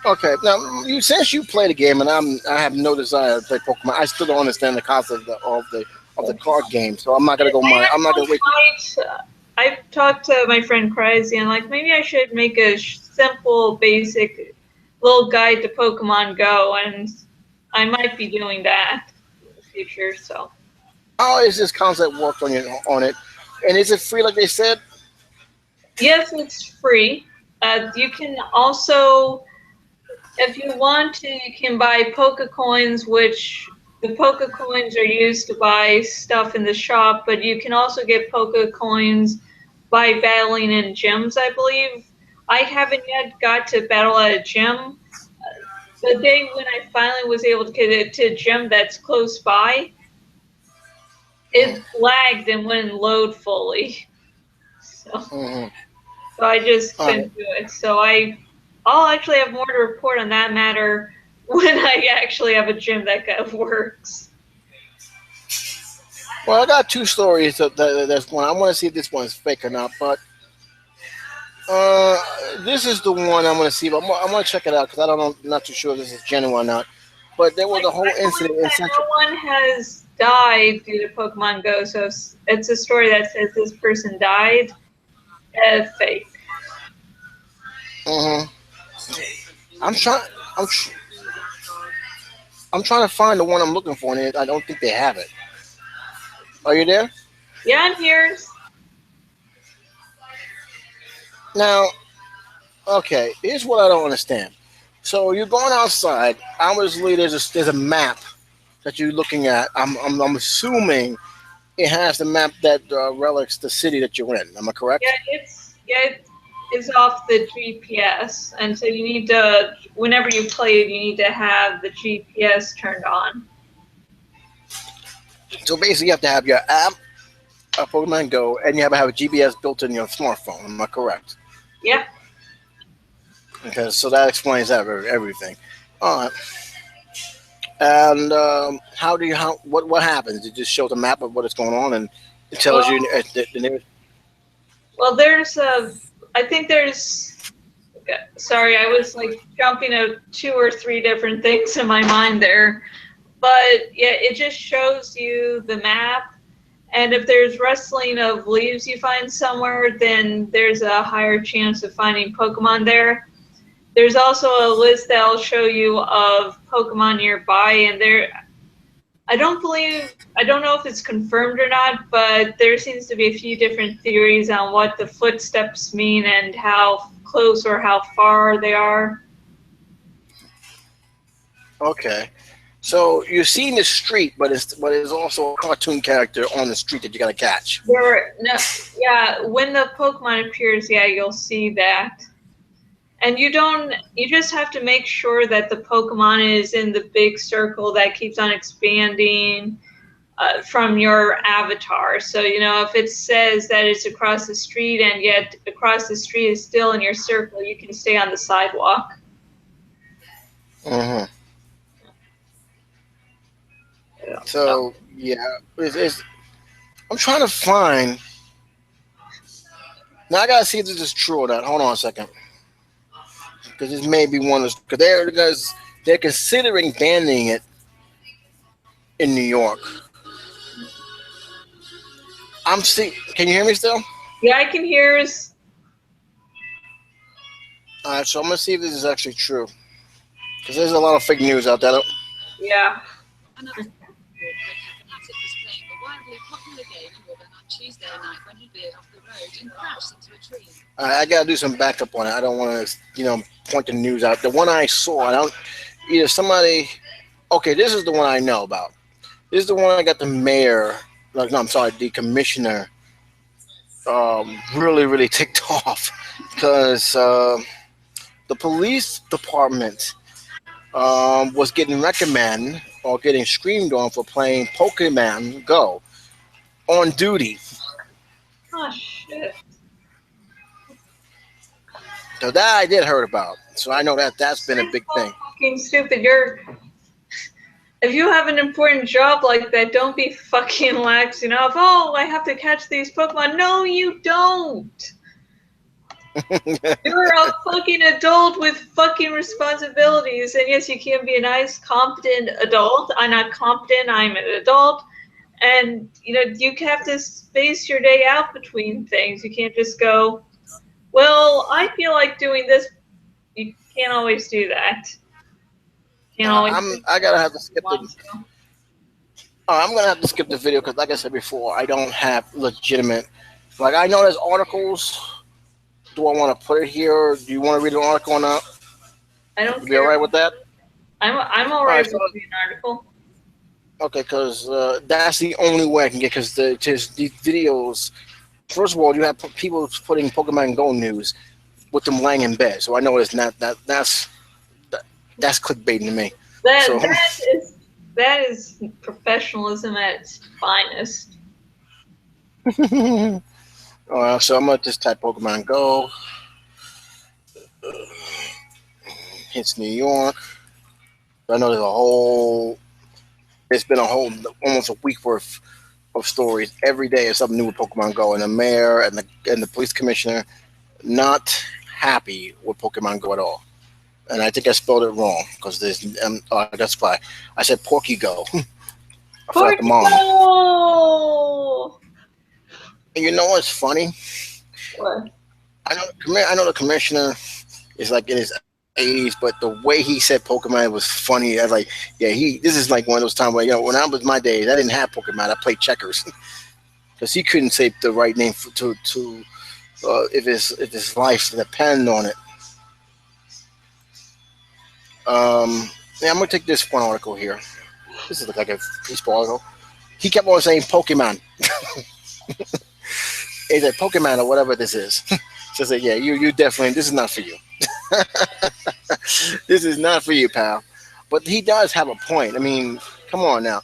Speaker 1: Okay, now since you play the game and I have no desire to play Pokemon, I still don't understand the concept of the card game. So
Speaker 2: I
Speaker 1: I'm not gonna
Speaker 2: actually
Speaker 1: wait.
Speaker 2: I've talked to my friend Crazy and like maybe I should make a simple, basic little guide to Pokemon Go, and I might be doing that in the future. So
Speaker 1: How is this concept worked on it, and is it free like they said?
Speaker 2: yes, it's free. You can also, if you want to, you can buy Poke Coins, which the Poke Coins are used to buy stuff in the shop, but you can also get Poke Coins by battling in gyms, I believe. I haven't yet got to battle at a gym. The day when I finally was able to get it to a gym that's close by,
Speaker 1: Mm-hmm.
Speaker 2: it lagged and wouldn't load fully. So,
Speaker 1: Mm-hmm.
Speaker 2: so I just
Speaker 1: All right.
Speaker 2: couldn't do it. I'll actually have more to report on that matter when I actually have a gym that works.
Speaker 1: Well, I got two stories. That's one. I want to see if this one's fake or not. But this is the one I'm going to see. But I want to check it out because I don't know. Not too sure if this is genuine or not. But there was a whole
Speaker 2: I
Speaker 1: incident
Speaker 2: believe
Speaker 1: in
Speaker 2: that
Speaker 1: Central.
Speaker 2: no one has died due to Pokemon Go, so it's a story that says this person died. Fake.
Speaker 1: Hmm. I'm trying. I'm. tr- I'm trying to find the one I'm looking for, and I don't think they have it. Are you there?
Speaker 2: Yeah, I'm here.
Speaker 1: Now, okay. Here's what I don't understand. So you're going outside. Obviously, there's a map that you're looking at. I'm assuming it has the map that relics the city that you're in. Am I
Speaker 2: Yeah,
Speaker 1: correct?
Speaker 2: it is off the GPS, and so you need to, whenever you play it, you need to have the GPS turned on.
Speaker 1: So basically, you have to have your app, Pokemon Go, and you have to have a GPS built in your smartphone. Am I correct?
Speaker 2: Yep.
Speaker 1: Okay, so that explains everything. All right. And how do you how what happens? It just shows a map of what is going on, and it tells you
Speaker 2: Well,
Speaker 1: the nearest.
Speaker 2: well, I think there's. Sorry, I was like jumping to two or three different things in my mind there, but yeah, it just shows you the map. And if there's rustling of leaves you find somewhere, then there's a higher chance of finding Pokemon there. There's also a list that will show you of Pokemon nearby, and I don't know if it's confirmed or not, but there seems to be a few different theories on what the footsteps mean and how close or how far they are.
Speaker 1: Okay. So you're seeing the street, but it's also a cartoon character on the street that you gotta catch.
Speaker 2: No, yeah, when the Pokemon appears, yeah, you'll see that. And you just have to make sure that the Pokemon is in the big circle that keeps on expanding from your avatar. So, if it says that it's across the street and yet across the street is still in your circle, you can stay on the sidewalk.
Speaker 1: Hmm.
Speaker 2: Yeah. So,
Speaker 1: So yeah, I'm trying to find. Now I gotta see if this is true or not. Hold on a second, because this may be one of because they're considering banning it in New York. I'm see. Can you hear me still?
Speaker 2: yeah, I can hear us.
Speaker 1: All right, so I'm gonna see if this is actually true because there's a lot of fake news out there.
Speaker 2: Yeah.
Speaker 1: I gotta do some backup on it. I don't want to, point the news out. The one I saw, I don't either somebody. Okay, this is the one I know about. This is the one I got the mayor. Like, no, I'm sorry, the commissioner. Really, really ticked off because the police department was getting recommended or getting screamed on for playing Pokemon Go on duty.
Speaker 2: Oh, shit.
Speaker 1: So that I did heard about. So I know that that's been a
Speaker 2: That's
Speaker 1: big
Speaker 2: so
Speaker 1: thing.
Speaker 2: fucking stupid. If you have an important job like that, don't be fucking lax, oh, I have to catch these Pokemon. No, you don't. You're a fucking adult with fucking responsibilities. And yes, you can be a nice, competent adult. I'm not competent, I'm an adult. And, you have to space your day out between things. You can't just go, well, I feel like doing this. You can't always do that. Can't always do
Speaker 1: I gotta have to
Speaker 2: what you
Speaker 1: skip the.
Speaker 2: want to.
Speaker 1: I'm gonna have to skip the video because, like I said before, I don't have legitimate. Like I know there's articles. Do I want to put it here? Do you want to read an article or not?
Speaker 2: I don't
Speaker 1: You be all
Speaker 2: care.
Speaker 1: right with that?
Speaker 2: I'm all
Speaker 1: All
Speaker 2: right
Speaker 1: right.
Speaker 2: with
Speaker 1: So
Speaker 2: reading an article.
Speaker 1: okay, because that's the only way I can get. Because these videos. First of all, you have people putting Pokemon Go news with them laying in bed. So I know it's not that, that's clickbaiting to me.
Speaker 2: That
Speaker 1: So
Speaker 2: that is that is professionalism at its finest.
Speaker 1: so I'm gonna just type Pokemon Go. Hits New York. I know it's been a whole almost a week worth of stories. Every day is something new with Pokemon Go, and the mayor and the police commissioner not happy with Pokemon Go at all. And I think I spelled it wrong because there's that's why I said Porky Go. I forgot the mom.
Speaker 2: Portugal.
Speaker 1: And you know what's funny?
Speaker 2: What?
Speaker 1: I know the commissioner is like in his 80s, but the way he said Pokemon was funny. I was like, yeah, this is like one of those times where when I was my days, I didn't have Pokemon. I played checkers because he couldn't say the right name to if his life depended on it. Yeah, I'm gonna take this one article here. This is like a baseball article. He kept on saying Pokemon. He said Pokemon or whatever this is. So I said, yeah, you definitely this is not for you. This is not for you, pal. But he does have a point. I mean, come on now.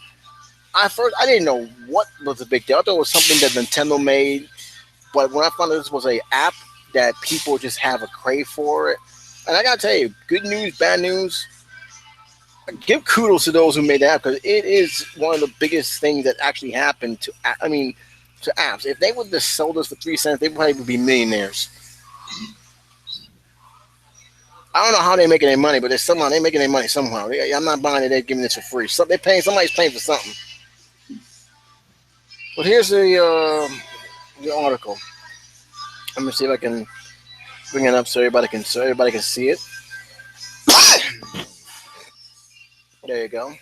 Speaker 1: I didn't know what was the big deal. I thought it was something that Nintendo made. But when I found out this was a app that people just have a crave for it, and I gotta tell you, good news, bad news. Give kudos to those who made that because it is one of the biggest things that actually happened to. I mean, to apps. If they would just sold us for 3 cents, they probably would be millionaires. I don't know how they're making their money, but they're somehow they're making their money somehow. I'm not buying it. They're giving it for free. So they're paying. Somebody's paying for something. But here's the article. Let me see if I can bring it up so everybody can see it. There you go.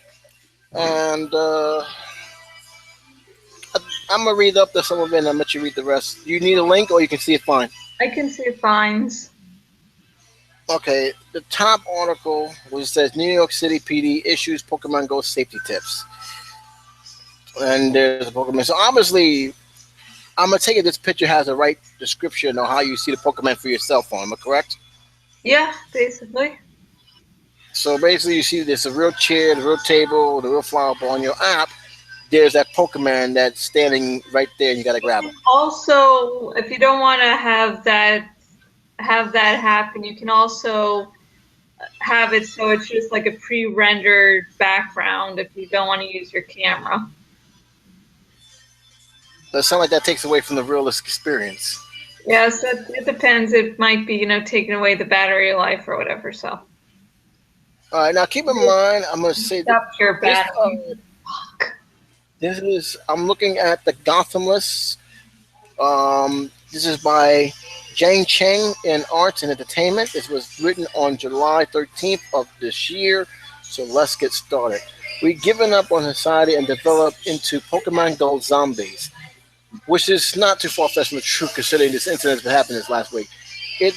Speaker 1: And I'm gonna read up to some of it, and I'll let you read the rest. You need a link, or you can see it fine.
Speaker 2: I can see fines.
Speaker 1: Okay, the top article which says New York City PD issues Pokemon Go safety tips, and there's a Pokemon. So obviously, I'm gonna take it. This picture has the right description on how you see the Pokemon for your cell phone. Am I correct?
Speaker 2: Yeah, basically.
Speaker 1: So basically, you see there's a real chair, the real table, the real flower ball on your app. There's that Pokemon that's standing right there, and you gotta grab him.
Speaker 2: Also, if you don't want to have that happen, you can also have it so it's just like a pre-rendered background if you don't want to use your camera.
Speaker 1: But it sounds like that takes away from the realist experience.
Speaker 2: Yes, it depends. It might be, taking away the battery life or whatever. So
Speaker 1: All right, now keep in mind, I'm gonna say that
Speaker 2: up your
Speaker 1: this
Speaker 2: battery.
Speaker 1: this is I'm looking at the Gotham list. This is by Jane Cheng in Arts and Entertainment. This was written on July 13th of this year. So let's get started. We've given up on society and developed into Pokemon Go zombies, which is not too far fetched from the truth considering this incident that happened this last week. It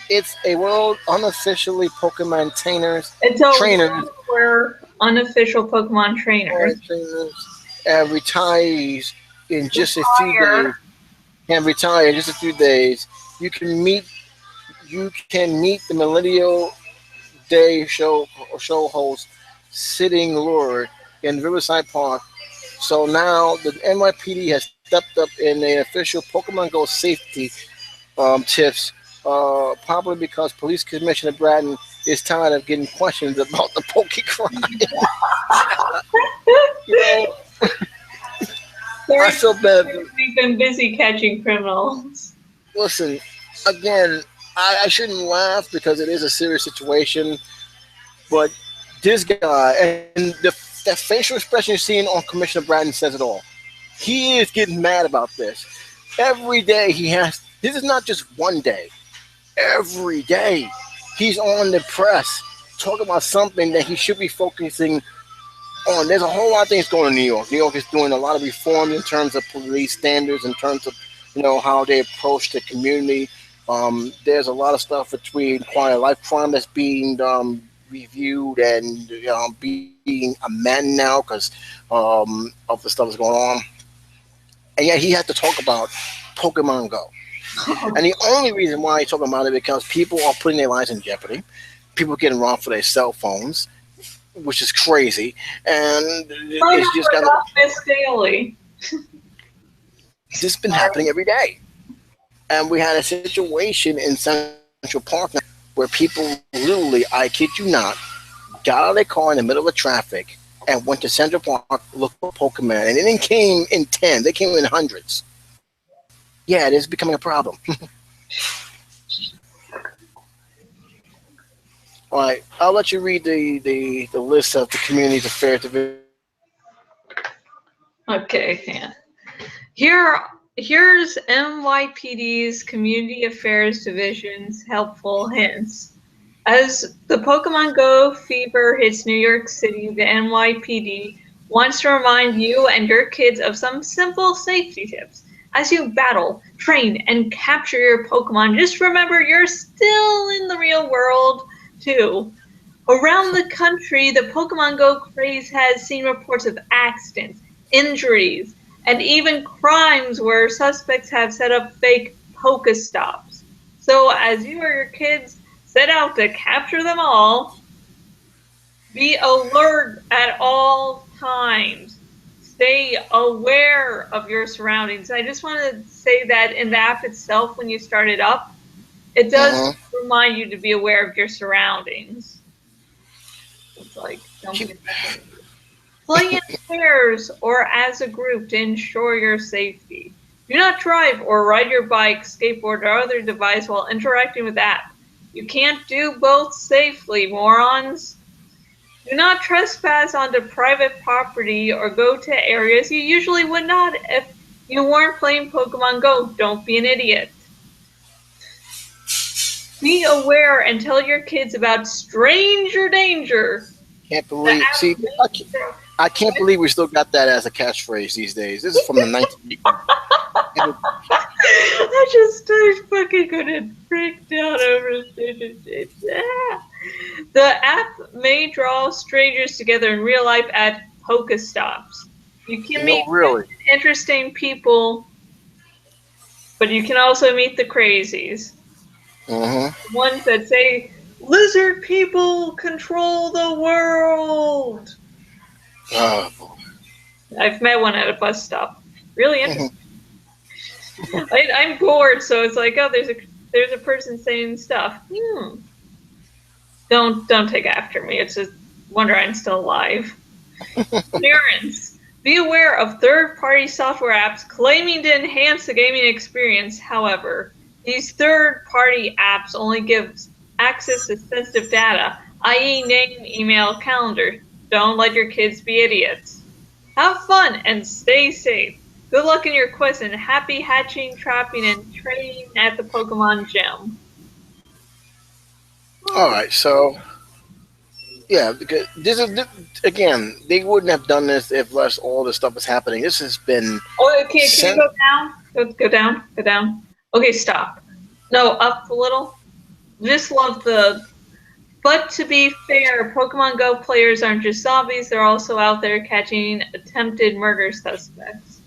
Speaker 1: it's a world unofficially Pokemon
Speaker 2: It's a
Speaker 1: trainers,
Speaker 2: world where unofficial Pokemon trainers
Speaker 1: and retirees in just a few days
Speaker 2: retire.
Speaker 1: can retire in just a few days. You can meet the millennial day show host sitting lured in Riverside Park. So now the NYPD has stepped up in the official Pokemon Go safety tips, probably because Police Commissioner Bratton is tired of getting questions about the Poke crime. you know, I
Speaker 2: Sorry,
Speaker 1: feel bad.
Speaker 2: we've been busy catching criminals.
Speaker 1: Listen, again, I shouldn't laugh because it is a serious situation, but this guy and that facial expression you're seeing on Commissioner Bratton says it all. He is getting mad about this. Every day he has, this is not just one day, every day he's on the press talking about something that he should be focusing on. There's a whole lot of things going on in New York. New York is doing a lot of reform in terms of police standards, in terms of how they approach the community. There's a lot of stuff between quality of life crime that's being reviewed and being amended now because of the stuff that's going on. And yet he had to talk about Pokemon Go. And the only reason why he's talking about it because people are putting their lives in jeopardy. People are getting robbed for their cell phones, which is crazy. And
Speaker 2: Sign
Speaker 1: it's
Speaker 2: up
Speaker 1: just
Speaker 2: for
Speaker 1: got to.
Speaker 2: Miss Daily.
Speaker 1: This has been happening every day. And we had a situation in Central Park now where people literally, I kid you not, got out of their car in the middle of traffic and went to Central Park looking for Pokemon. And they didn't came in 10, they came in hundreds. Yeah, it is becoming a problem. All right, I'll let you read the list of the community's affairs division.
Speaker 2: Okay, yeah. Here's NYPD's Community Affairs Division's helpful hints. As the Pokemon Go fever hits New York City, the NYPD wants to remind you and your kids of some simple safety tips. As you battle, train, and capture your Pokemon, just remember you're still in the real world, too. Around the country, the Pokemon Go craze has seen reports of accidents, injuries, and even crimes where suspects have set up fake Pokestops. So, as you or your kids set out to capture them all, be alert at all times. Stay aware of your surroundings. I just want to say that in the app itself, when you start it up, it does
Speaker 1: Uh-huh.
Speaker 2: remind you to be aware of your surroundings. It's like, don't
Speaker 1: Keep,
Speaker 2: be play in pairs or as a group to ensure your safety. Do not drive or ride your bike, skateboard, or other device while interacting with the app. You can't do both safely, morons. Do not trespass onto private property or go to areas you usually would not if you weren't playing Pokemon Go. Don't be an idiot. Be aware and tell your kids about stranger danger.
Speaker 1: Can't
Speaker 2: The
Speaker 1: believe.
Speaker 2: app
Speaker 1: See, I can't
Speaker 2: what?
Speaker 1: believe we still got that as a catchphrase these days. This is from the 1980s.
Speaker 2: I fucking couldn't freak out over it. The app may draw strangers together in real life at Pokestops. You can
Speaker 1: No,
Speaker 2: meet
Speaker 1: really.
Speaker 2: interesting people, but you can also meet the crazies.
Speaker 1: Mm-hmm.
Speaker 2: Ones that say, lizard people control the world.
Speaker 1: Oh, boy.
Speaker 2: I've met one at a bus stop. Really
Speaker 1: Mhm.
Speaker 2: interesting. I'm bored, so it's like, oh, there's a person saying stuff. Don't take after me. It's a wonder I'm still alive. Parents, be aware of third-party software apps claiming to enhance the gaming experience. However, these third-party apps only give access to sensitive data, i.e. name, email, calendar. Don't let your kids be idiots. Have fun and stay safe. Good luck in your quest and happy hatching, trapping, and training at the Pokemon Gym.
Speaker 1: All
Speaker 2: Oh,
Speaker 1: right, so yeah, because again, they wouldn't have done this if less all this stuff was happening. This has been
Speaker 2: oh, can you
Speaker 1: sent.
Speaker 2: go down? Go down. Go down. Okay, stop. No, up a little. Just love the. But to be fair, Pokemon Go players aren't just zombies, they're also out there catching attempted murder suspects.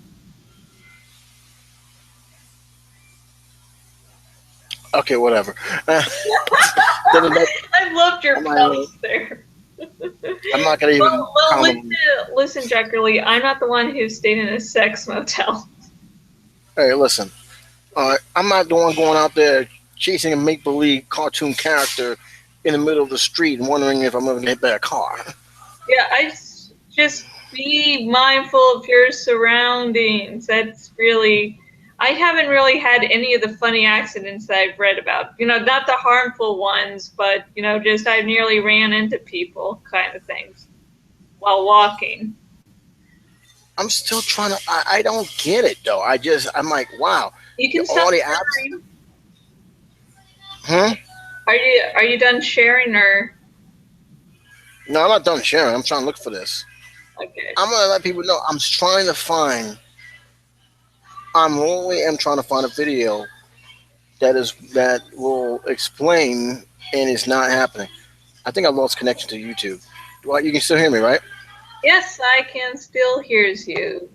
Speaker 1: Okay, whatever. Then
Speaker 2: I loved your
Speaker 1: I'm not even.
Speaker 2: pause there.
Speaker 1: I'm not gonna even
Speaker 2: Well,
Speaker 1: comment.
Speaker 2: listen, Jockerlee, I'm not the one who stayed in a sex motel.
Speaker 1: Hey, listen. I'm not the one going out there chasing a make believe cartoon character in the middle of the street and wondering if I'm going to get hit by a car.
Speaker 2: Yeah, just be mindful of your surroundings. That's really, I haven't really had any of the funny accidents that I've read about. Not the harmful ones, but just I nearly ran into people kind of things while walking.
Speaker 1: I'm still trying to. I don't get it though. I'm like, wow,
Speaker 2: You can stop
Speaker 1: all the apps.
Speaker 2: sharing.
Speaker 1: Hmm.
Speaker 2: Are you done sharing or
Speaker 1: No, I'm not done sharing. I'm trying to look for this.
Speaker 2: okay?
Speaker 1: I'm gonna let people know. I'm trying to find. I'm only am trying to find a video that will explain, and it's not happening. I think I lost connection to YouTube. Well, you can still hear me, right?
Speaker 2: Yes, I can still hears you.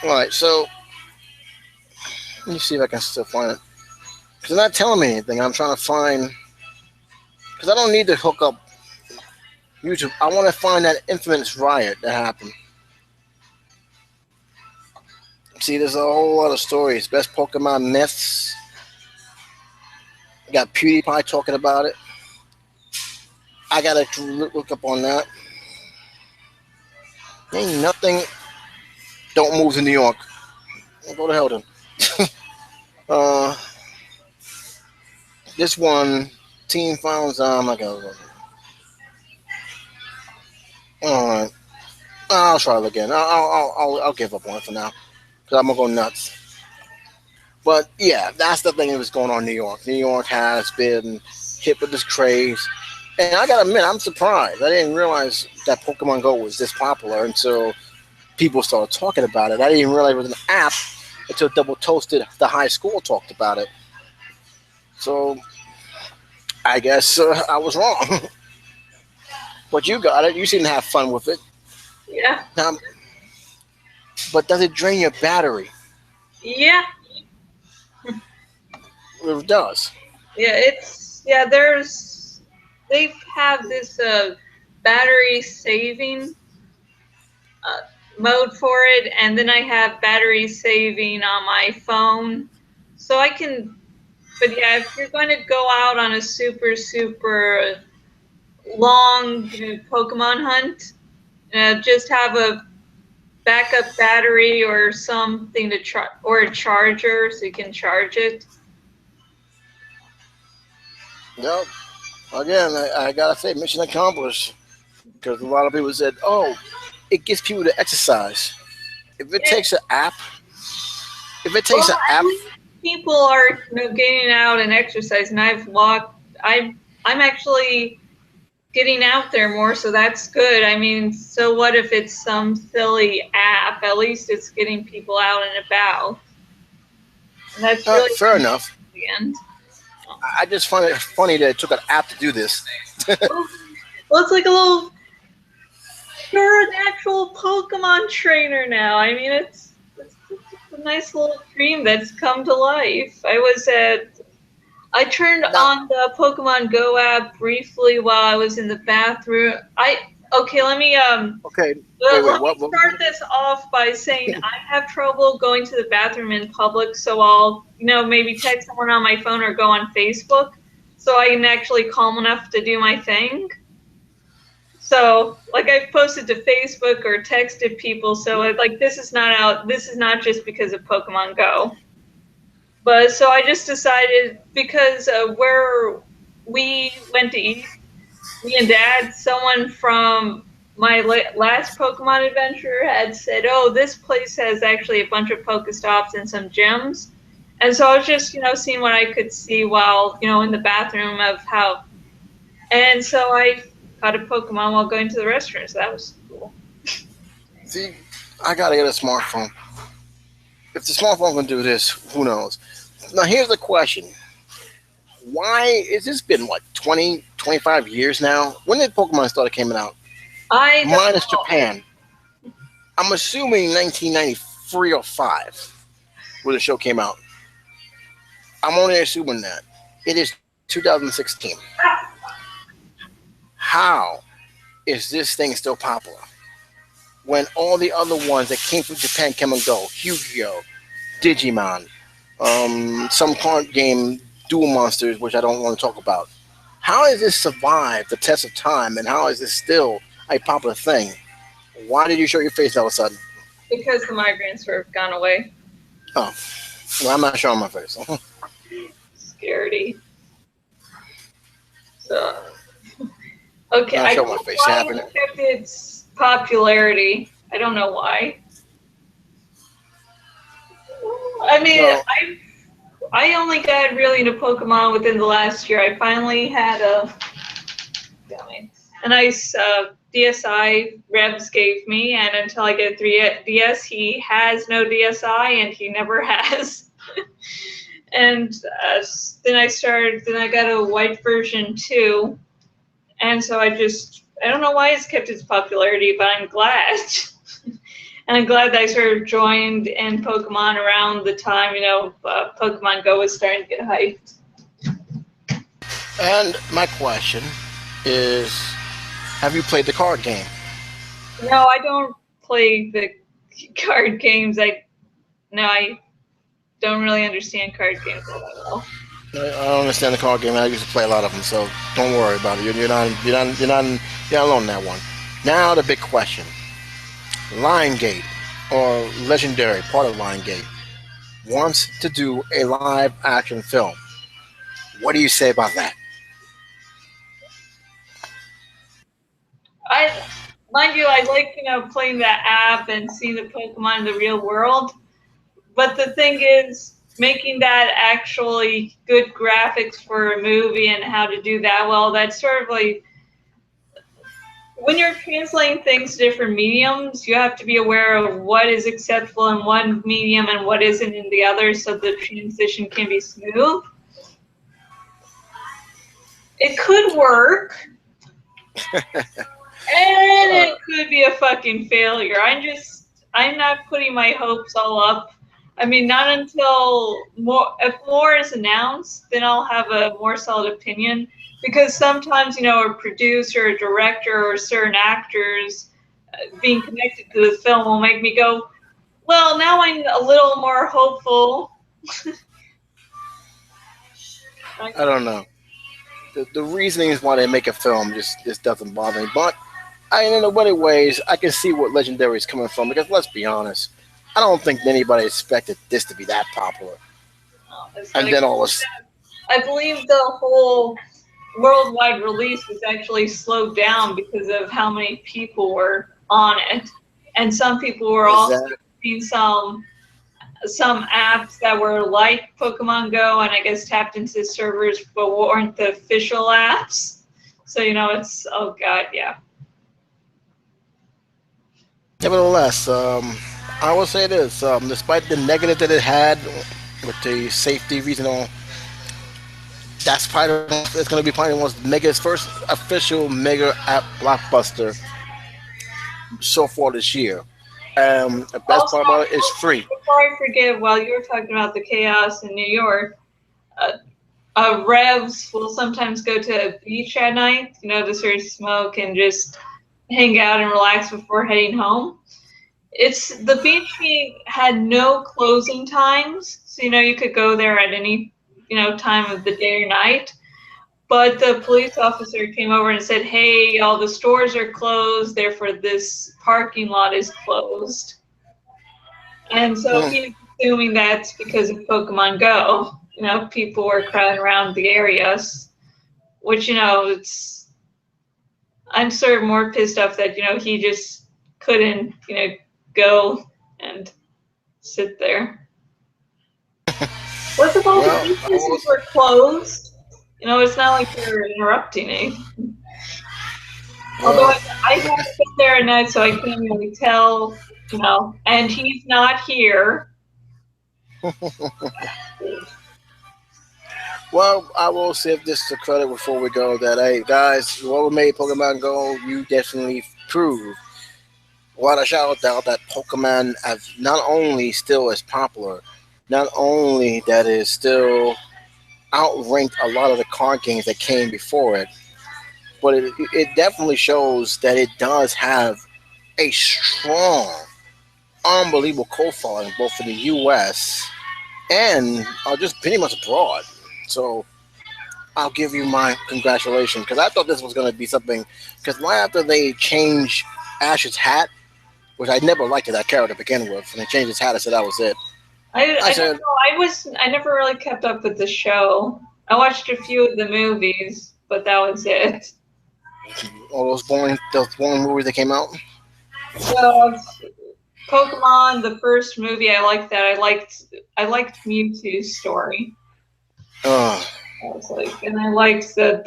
Speaker 1: All right. So let me see if I can still find it. Because they're not telling me anything. I'm trying to find. Because I don't need to hook up YouTube. I want to find that infamous riot that happened. See, there's a whole lot of stories. Best Pokemon myths. You got PewDiePie talking about it. I gotta look up on that. Ain't nothing. Don't move to New York. Go to hell then. uh, this one, Team Finals. I'm not gonna. All right. I'll try it again. I'll give up on it for now because I'm gonna go nuts. But yeah, that's the thing that was going on in New York. New York has been hit with this craze. And I gotta admit, I'm surprised. I didn't realize that Pokemon Go was this popular until people started talking about it. I didn't realize it was an app until Double Toasted, the high school, talked about it. So I guess I was wrong. But you got it. You seem to have fun with it.
Speaker 2: Yeah,
Speaker 1: Now, but does it drain your battery?
Speaker 2: yeah,
Speaker 1: It does.
Speaker 2: yeah. There's they have this battery saving uh, mode for it, and then I have battery saving on my phone, so I can. But yeah, if you're going to go out on a super long Pokemon hunt, just have a backup battery or something to charge or a charger so you can charge it.
Speaker 1: Yep. Again, I gotta say, mission accomplished. Because a lot of people said, "Oh, it gets people to exercise." If it
Speaker 2: Yeah,
Speaker 1: takes an app, if it
Speaker 2: well,
Speaker 1: takes an
Speaker 2: at
Speaker 1: app,
Speaker 2: least people are getting out and exercising. I'm actually getting out there more, so that's good. I mean, so what if it's some silly app? At least it's getting people out and about. And that's really
Speaker 1: Fair enough.
Speaker 2: the end.
Speaker 1: I just find it funny that it took an app to do this.
Speaker 2: Well, it's like a little. You're an actual Pokemon trainer now. I mean, it's a nice little dream that's come to life. I turned
Speaker 1: Now,
Speaker 2: on the Pokemon Go app briefly while I was in the bathroom. Okay, let me
Speaker 1: okay,
Speaker 2: let me
Speaker 1: what?
Speaker 2: start this off by saying I have trouble going to the bathroom in public, so I'll maybe text someone on my phone or go on Facebook, so I can actually calm enough to do my thing. So, like, I've posted to Facebook or texted people. So, like, this is not out. This is not just because of Pokemon Go. But so I just decided because where we went to eat, me and Dad, someone from my last Pokemon adventure had said, "Oh, this place has actually a bunch of Pokestops and some gyms." And so I was just, seeing what I could see while, in the bathroom of how. And so I caught a Pokemon while going to the restroom, so that was cool.
Speaker 1: See, I gotta get a smartphone. If the smartphone can do this, who knows? Now, here's the question. Why is this been, what, 20, 25 years now? When did Pokemon start coming out?
Speaker 2: I don't
Speaker 1: Minus
Speaker 2: know.
Speaker 1: Japan. I'm assuming 1993 or 5 where the show came out. I'm only assuming that. It is 2016. How is this thing still popular? When all the other ones that came from Japan come and go, Yu-Gi-Oh, Digimon, some card game Duel Monsters, which I don't want to talk about. How has this survived the test of time, and how is this still a popular thing? Why did you show your face all of a sudden?
Speaker 2: Because the migraines have gone away.
Speaker 1: Oh, well, I'm not showing my face.
Speaker 2: Scaredy. So, okay,
Speaker 1: Not
Speaker 2: I
Speaker 1: showing
Speaker 2: don't
Speaker 1: my
Speaker 2: know
Speaker 1: face.
Speaker 2: why
Speaker 1: Happening.
Speaker 2: it kept its popularity. I don't know why. I mean,
Speaker 1: Well,
Speaker 2: I only got really into Pokemon within the last year. I finally had a nice DSi Rebs gave me, and until I get 3DS, he has no DSi, and he never has. And then I got a white version too, and so I don't know why it's kept its popularity, but I'm glad. And I'm glad that I sort of joined in Pokemon around the time, Pokemon Go was starting to get hyped.
Speaker 1: and my question is, have you played the card game?
Speaker 2: No, I don't play the card games. I don't really understand card games all that well.
Speaker 1: I don't understand the card game. I used to play a lot of them, so don't worry about it. You're not alone in that one. Now the big question: Lion Gate or Legendary, part of Lion Gate, wants to do a live action film. What do you say about that?
Speaker 2: Mind you, I like playing that app and seeing the Pokemon in the real world. But the thing is, making that actually good graphics for a movie and how to do that well, that's sort of like when you're translating things to different mediums, you have to be aware of what is acceptable in one medium and what isn't in the other so the transition can be smooth. It could work, and it could be a fucking failure. I'm not putting my hopes all up. I mean, not until if more is announced, then I'll have a more solid opinion. Because sometimes, a producer, a director, or certain actors being connected to the film will make me go, well, now I'm a little more hopeful.
Speaker 1: I don't know. The reasonings why they make a film just doesn't bother me. But in a many ways, I can see what Legendary is coming from because let's be honest, I don't think anybody expected this to be that popular. And then all this.
Speaker 2: I believe the whole worldwide release was actually slowed down because of how many people were on it, and some people were also using some apps that were like Pokemon Go, and I guess tapped into servers but weren't the official apps. So it's oh god, yeah.
Speaker 1: Nevertheless, I will say this: despite the negative that it had with the safety reason, all that's probably it's going to be probably one of Mega's first official mega app blockbuster so far this year. The best
Speaker 2: Also,
Speaker 1: part about it is free.
Speaker 2: before I forget, while you were talking about the chaos in New York, uh, Revs will sometimes go to a beach at night, to sort of smoke and just hang out and relax before heading home. It's the beach had no closing times, so you could go there at any time of the day or night. But the police officer came over and said, "Hey, all the stores are closed, therefore this parking lot is closed." And so
Speaker 1: Hmm.
Speaker 2: he's assuming that's because of Pokemon Go. People were crowding around the areas, which it's. I'm sort of more pissed off that he just couldn't go and sit there. What if all the
Speaker 1: Well, I
Speaker 2: businesses
Speaker 1: was,
Speaker 2: were closed? It's not like they're interrupting me. Although
Speaker 1: well,
Speaker 2: I haven't been there at night, so I can't really tell. And he's not here.
Speaker 1: well, I will give this to credit before we go that hey guys, whoever made Pokemon Go, you definitely proved without a shadow of doubt that Pokemon have not only still is popular, not only that is still outranked a lot of the card games that came before it, but it definitely shows that it does have a strong, unbelievable cult following both in the U.S. and just pretty much abroad. So I'll give you my congratulations because I thought this was going to be something. Because right after they changed Ash's hat, which I never liked that character to begin with, and they changed his hat, I said that was it. I
Speaker 2: I don't
Speaker 1: said,
Speaker 2: know. I never really kept up with the show. I watched a few of the movies, but that was it.
Speaker 1: all those boring movies that came out.
Speaker 2: Well, Pokemon, the first movie, I liked that. I liked Mewtwo's story.
Speaker 1: Uh,
Speaker 2: I was like, and I liked the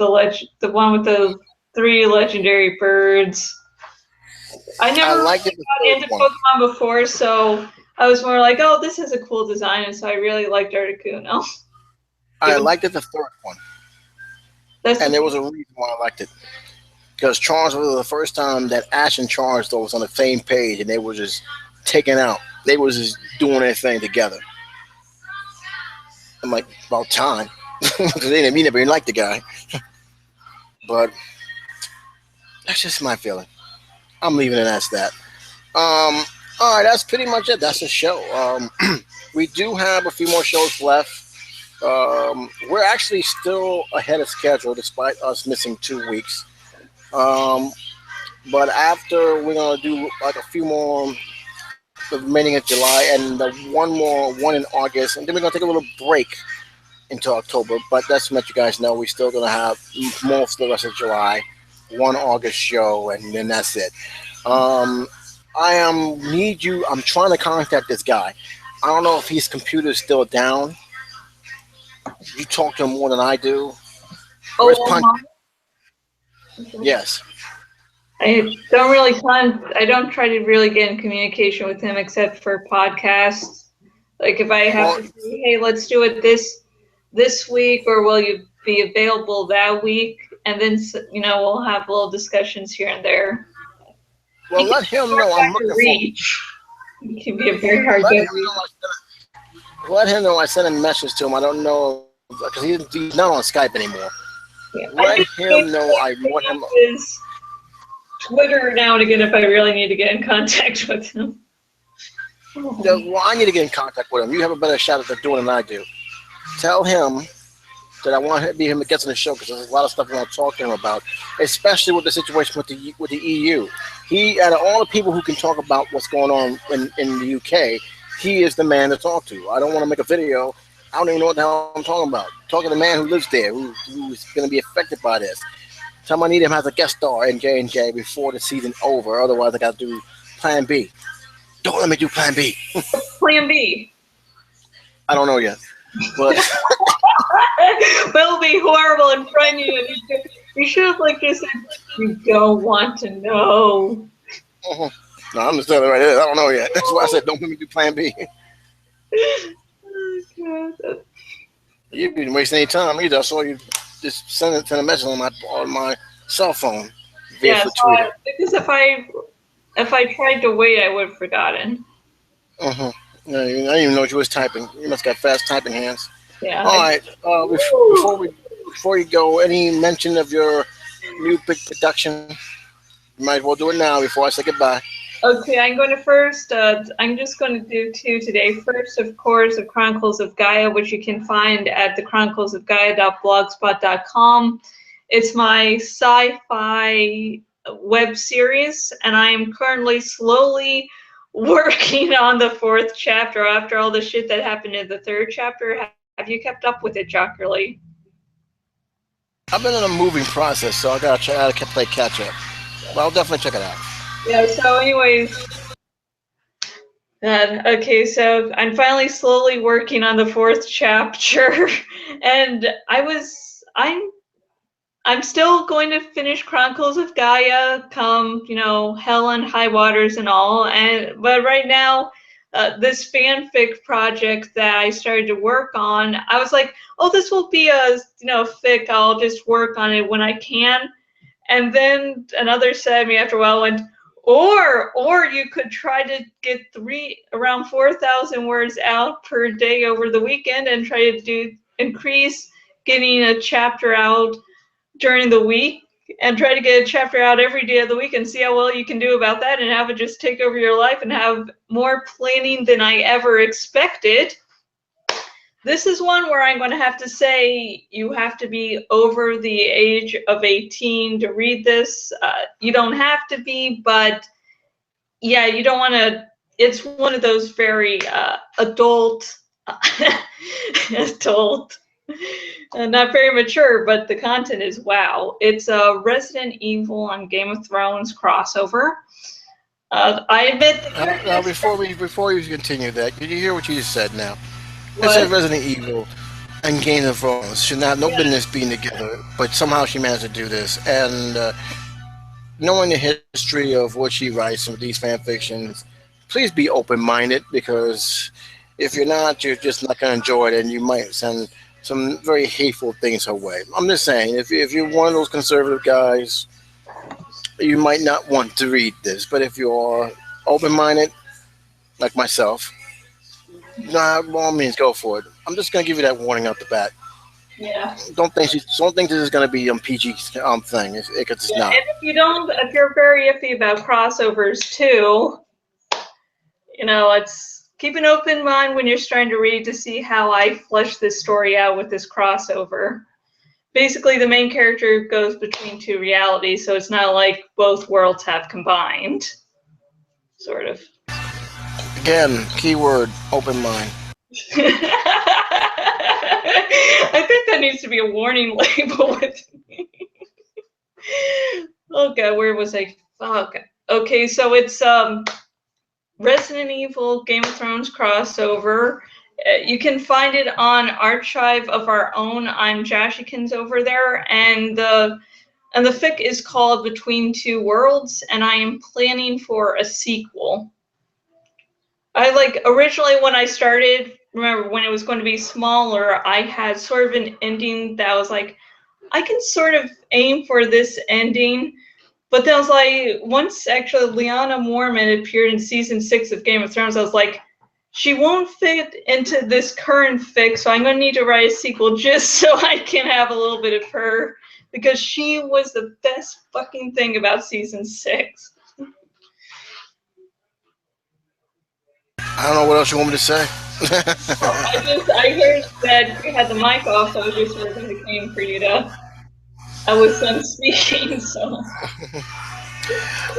Speaker 2: one with the three legendary birds. I
Speaker 1: I
Speaker 2: never
Speaker 1: liked
Speaker 2: really
Speaker 1: it the
Speaker 2: got
Speaker 1: third
Speaker 2: into
Speaker 1: one.
Speaker 2: Pokemon before, so I was more like, oh, this is a cool design, and so I really liked Articuno.
Speaker 1: I
Speaker 2: Even
Speaker 1: liked it the third one,
Speaker 2: that's
Speaker 1: and
Speaker 2: the
Speaker 1: there was a reason why I liked it. Because Charles was the first time that Ash and Charles though was on the same page, and they were just taking out. They was just doing their thing together. I'm like, about time, because they didn't mean it, but they liked the guy. But that's just my feeling. I'm leaving it as that. All right, that's pretty much it. That's the show. We do have a few more shows left. We're actually still ahead of schedule despite us missing 2 weeks. Um, but after we're gonna do like a few more the remaining of July and one in August, and then we're gonna take a little break into October. But that's to let you guys know we're still gonna have most of the rest of July, one August show, and then that's it. Um, I'm trying to contact this guy. I don't know if his computer is still down. You talk to him more than I do. Where's
Speaker 2: oh,
Speaker 1: Punch? Yes.
Speaker 2: I don't try to really get in communication with him except for podcasts. Like if I have
Speaker 1: Well,
Speaker 2: to say, hey, let's do it this week, or will you be available that week? And then we'll have little discussions here and there.
Speaker 1: well,
Speaker 2: He can
Speaker 1: let
Speaker 2: be
Speaker 1: him
Speaker 2: hard
Speaker 1: know I'm
Speaker 2: to
Speaker 1: looking for.
Speaker 2: reach. He can be a very hard
Speaker 1: Let
Speaker 2: to
Speaker 1: him
Speaker 2: reach.
Speaker 1: know. Let him know I sent a message to him. I don't know because he's not on Skype anymore.
Speaker 2: Yeah. I
Speaker 1: Let
Speaker 2: just
Speaker 1: him know I want him.
Speaker 2: his Twitter now and again if I really need to get in contact with him.
Speaker 1: Well, I need to get in contact with him. You have a better shot at doing it than I do. Tell him that I want him to get on the show because there's a lot of stuff I want to talk to him about, especially with the situation with the EU. He, out of all the people who can talk about what's going on in the UK, he is the man to talk to. I don't want to make a video. I don't even know what the hell I'm talking about. Talking to the man who lives there, who's going to be affected by this. Tell him I need him as a guest star in J&J before the season over. Otherwise, I got to do Plan B. Don't let me do Plan B.
Speaker 2: Plan B.
Speaker 1: I don't know yet, but
Speaker 2: Will be horrible in front of you. You should have like just said, you don't want to know.
Speaker 1: Mhm. No, I'm just telling you right there. I don't know yet. That's why I said don't let me do Plan B.
Speaker 2: Oh, God.
Speaker 1: You didn't waste any time either. I saw you just send a message on my cell phone via
Speaker 2: Yeah,
Speaker 1: for
Speaker 2: so
Speaker 1: Twitter.
Speaker 2: because if I tried to wait, I would have forgotten.
Speaker 1: Uh-huh. No, I didn't even know what you was typing. You must got fast typing hands.
Speaker 2: Yeah.
Speaker 1: All right.
Speaker 2: Woo!
Speaker 1: Before you go, any mention of your new big production? You might as well do it now before I say goodbye.
Speaker 2: Okay, I'm going to first, I'm just going to do two today. First, of course, the Chronicles of Gaia, which you can find at thechroniclesofgaia.blogspot.com. It's my sci-fi web series, and I am currently slowly working on the fourth chapter after all the shit that happened in the third chapter. Have you kept up with it, Jockerlee?
Speaker 1: I've been in a moving process, so I gotta try to play catch up. But I'll definitely check it out.
Speaker 2: Yeah, so anyways, okay, so I'm finally slowly working on the fourth chapter, and I'm still going to finish Chronicles of Gaia, come hell and high waters and all, and but right now. This fanfic project that I started to work on, I was like, "Oh, this will be a fic. I'll just work on it when I can." And then another said to me after a while went, or you could try to get around 4,000 words out per day over the weekend and try to increase getting a chapter out during the week and try to get a chapter out every day of the week and see how well you can do about that and have it just take over your life and have more planning than I ever expected. This is one where I'm going to have to say you have to be over the age of 18 to read this. You don't have to be, but yeah, you don't want to. It's one of those very adult, adult, not very mature, but the content is wow. It's a Resident Evil on Game of Thrones crossover. I admit the
Speaker 1: Now,
Speaker 2: characters.
Speaker 1: before you continue that, did you hear what you just said? Now, it says
Speaker 2: What?
Speaker 1: Resident Evil and Game of Thrones should not no
Speaker 2: Yeah.
Speaker 1: business being together, but somehow she managed to do this. And knowing the history of what she writes with these fan fictions, please be open minded because if you're not, you're just not going to enjoy it, and you might send some very hateful things her way. I'm just saying, if you're one of those conservative guys, you might not want to read this, but if you're open minded, like myself, nah, by all means, go for it. I'm just gonna give you that warning out the bat.
Speaker 2: Yeah.
Speaker 1: Don't think this is gonna be a PG thing. It's
Speaker 2: Yeah,
Speaker 1: not.
Speaker 2: and if you're very iffy about crossovers too, it's keep an open mind when you're starting to read to see how I flesh this story out with this crossover. Basically, the main character goes between two realities, so it's not like both worlds have combined, sort of.
Speaker 1: Again, keyword open mind.
Speaker 2: I think that needs to be a warning label with me. Okay, where was I? Fuck. Okay, so it's Resident Evil Game of Thrones crossover. You can find it on Archive of Our Own. I'm Joshikins over there, and the fic is called Between Two Worlds, and I am planning for a sequel. I like originally when I started, remember when it was going to be smaller, I had sort of an ending that was like, I can sort of aim for this ending. But then I was like, once actually Lyanna Mormont appeared in season 6 of Game of Thrones, I was like, she won't fit into this current fic, so I'm going to need to write a sequel just so I can have a little bit of her, because she was the best fucking thing about season 6.
Speaker 1: I don't know what else you want me to say.
Speaker 2: I heard that you had the mic off, so I just sort of came for you to. I was done speaking, so.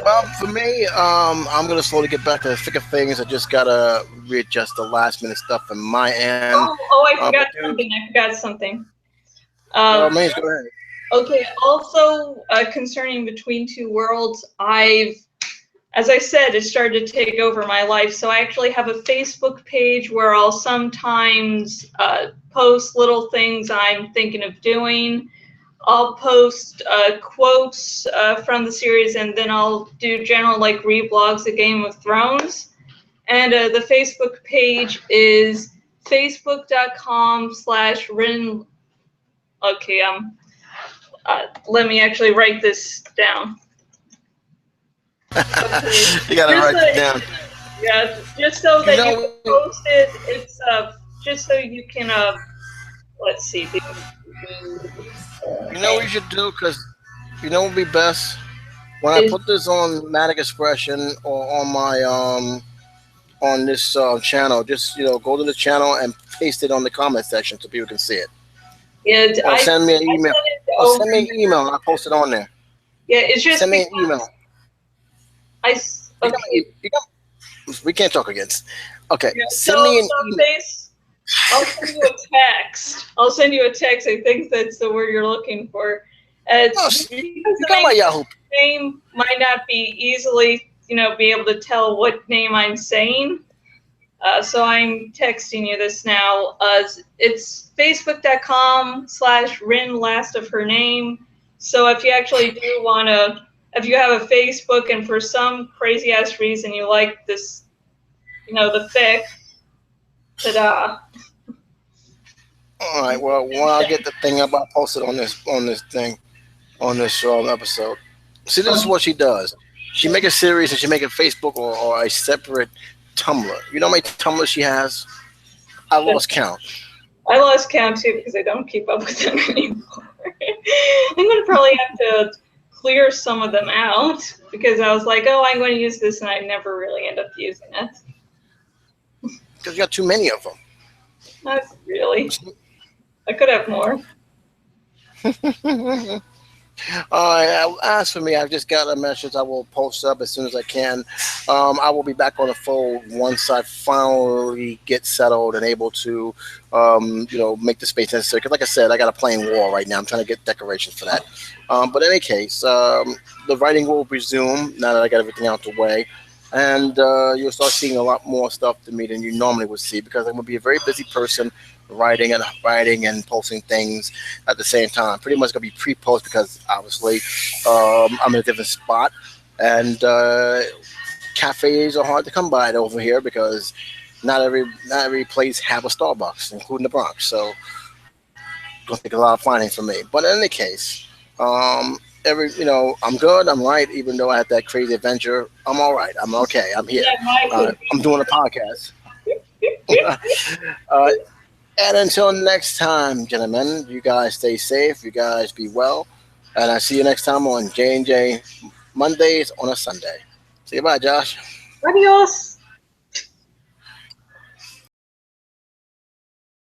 Speaker 1: Well, for me, I'm gonna slowly get back to the thick of things. I just gotta readjust the last minute stuff on my end.
Speaker 2: I
Speaker 1: But
Speaker 2: forgot
Speaker 1: dude,
Speaker 2: something. I forgot something.
Speaker 1: by all
Speaker 2: Um,
Speaker 1: means, go ahead.
Speaker 2: okay, also concerning Between Two Worlds, as I said, it started to take over my life. So I actually have a Facebook page where I'll sometimes post little things I'm thinking of doing. I'll post quotes from the series, and then I'll do general like reblogs of Game of Thrones. And the Facebook page is facebook.com/Rin. Okay, let me actually write this down. Okay.
Speaker 1: You gotta
Speaker 2: Just
Speaker 1: write it down.
Speaker 2: yeah, just so
Speaker 1: You
Speaker 2: that you
Speaker 1: know,
Speaker 2: can post it. It's just so you can let's see.
Speaker 1: you know what you should do, because you know what would be best when I
Speaker 2: Is
Speaker 1: put this on Matic Expression or on my on this channel. Just go to the channel and paste it on the comment section so people can see it.
Speaker 2: yeah,
Speaker 1: Or send me an
Speaker 2: I
Speaker 1: email.
Speaker 2: sent it
Speaker 1: Or
Speaker 2: over.
Speaker 1: send me an email and I'll post it on there.
Speaker 2: Yeah, it's just
Speaker 1: Send me an
Speaker 2: because
Speaker 1: email.
Speaker 2: okay.
Speaker 1: We can't talk against. Okay,
Speaker 2: Yeah,
Speaker 1: send me an email.
Speaker 2: face. I'll send you a text. I'll send you a text. I think that's the word you're looking for.
Speaker 1: No,
Speaker 2: Just
Speaker 1: you
Speaker 2: because the
Speaker 1: got my Yahoo.
Speaker 2: name might not be easily, be able to tell what name I'm saying. So I'm texting you this now. It's facebook.com/Rin last of her name. So if you actually do want to, if you have a Facebook and for some crazy ass reason you like this, the fic, ta-da.
Speaker 1: All right. Well, when I get the thing up, I'll post it on this thing on this episode. See, this is what she does. She make a series and she make a Facebook or a separate Tumblr. You know how many Tumblr she has? I lost count.
Speaker 2: I lost count too because I don't keep up with them anymore. I'm going to probably have to clear some of them out because I was like, oh, I'm going to use this, and I never really end up using it.
Speaker 1: Because you got too many of them.
Speaker 2: Not really. I could have more.
Speaker 1: As for me, I've just got a message. I will post up as soon as I can. I will be back on the phone once I finally get settled and able to, make the space necessary. Because, like I said, I got a playing wall right now. I'm trying to get decorations for that. But in any case, the writing will resume now that I got everything out the way. And you'll start seeing a lot more stuff to me than you normally would see because I'm going to be a very busy person writing and posting things at the same time. Pretty much gonna be pre-post because obviously I'm in a different spot, and cafes are hard to come by over here because not every place have a Starbucks, including the Bronx. So it's gonna take a lot of finding for me. But in any case, I'm good. I'm right. Even though I had that crazy adventure, I'm all right. I'm okay. I'm here. I'm doing a podcast. uh, And until next time, gentlemen, you guys stay safe. You guys be well. And I see you next time on J&J Mondays on a Sunday. Say goodbye, Josh.
Speaker 2: Adios.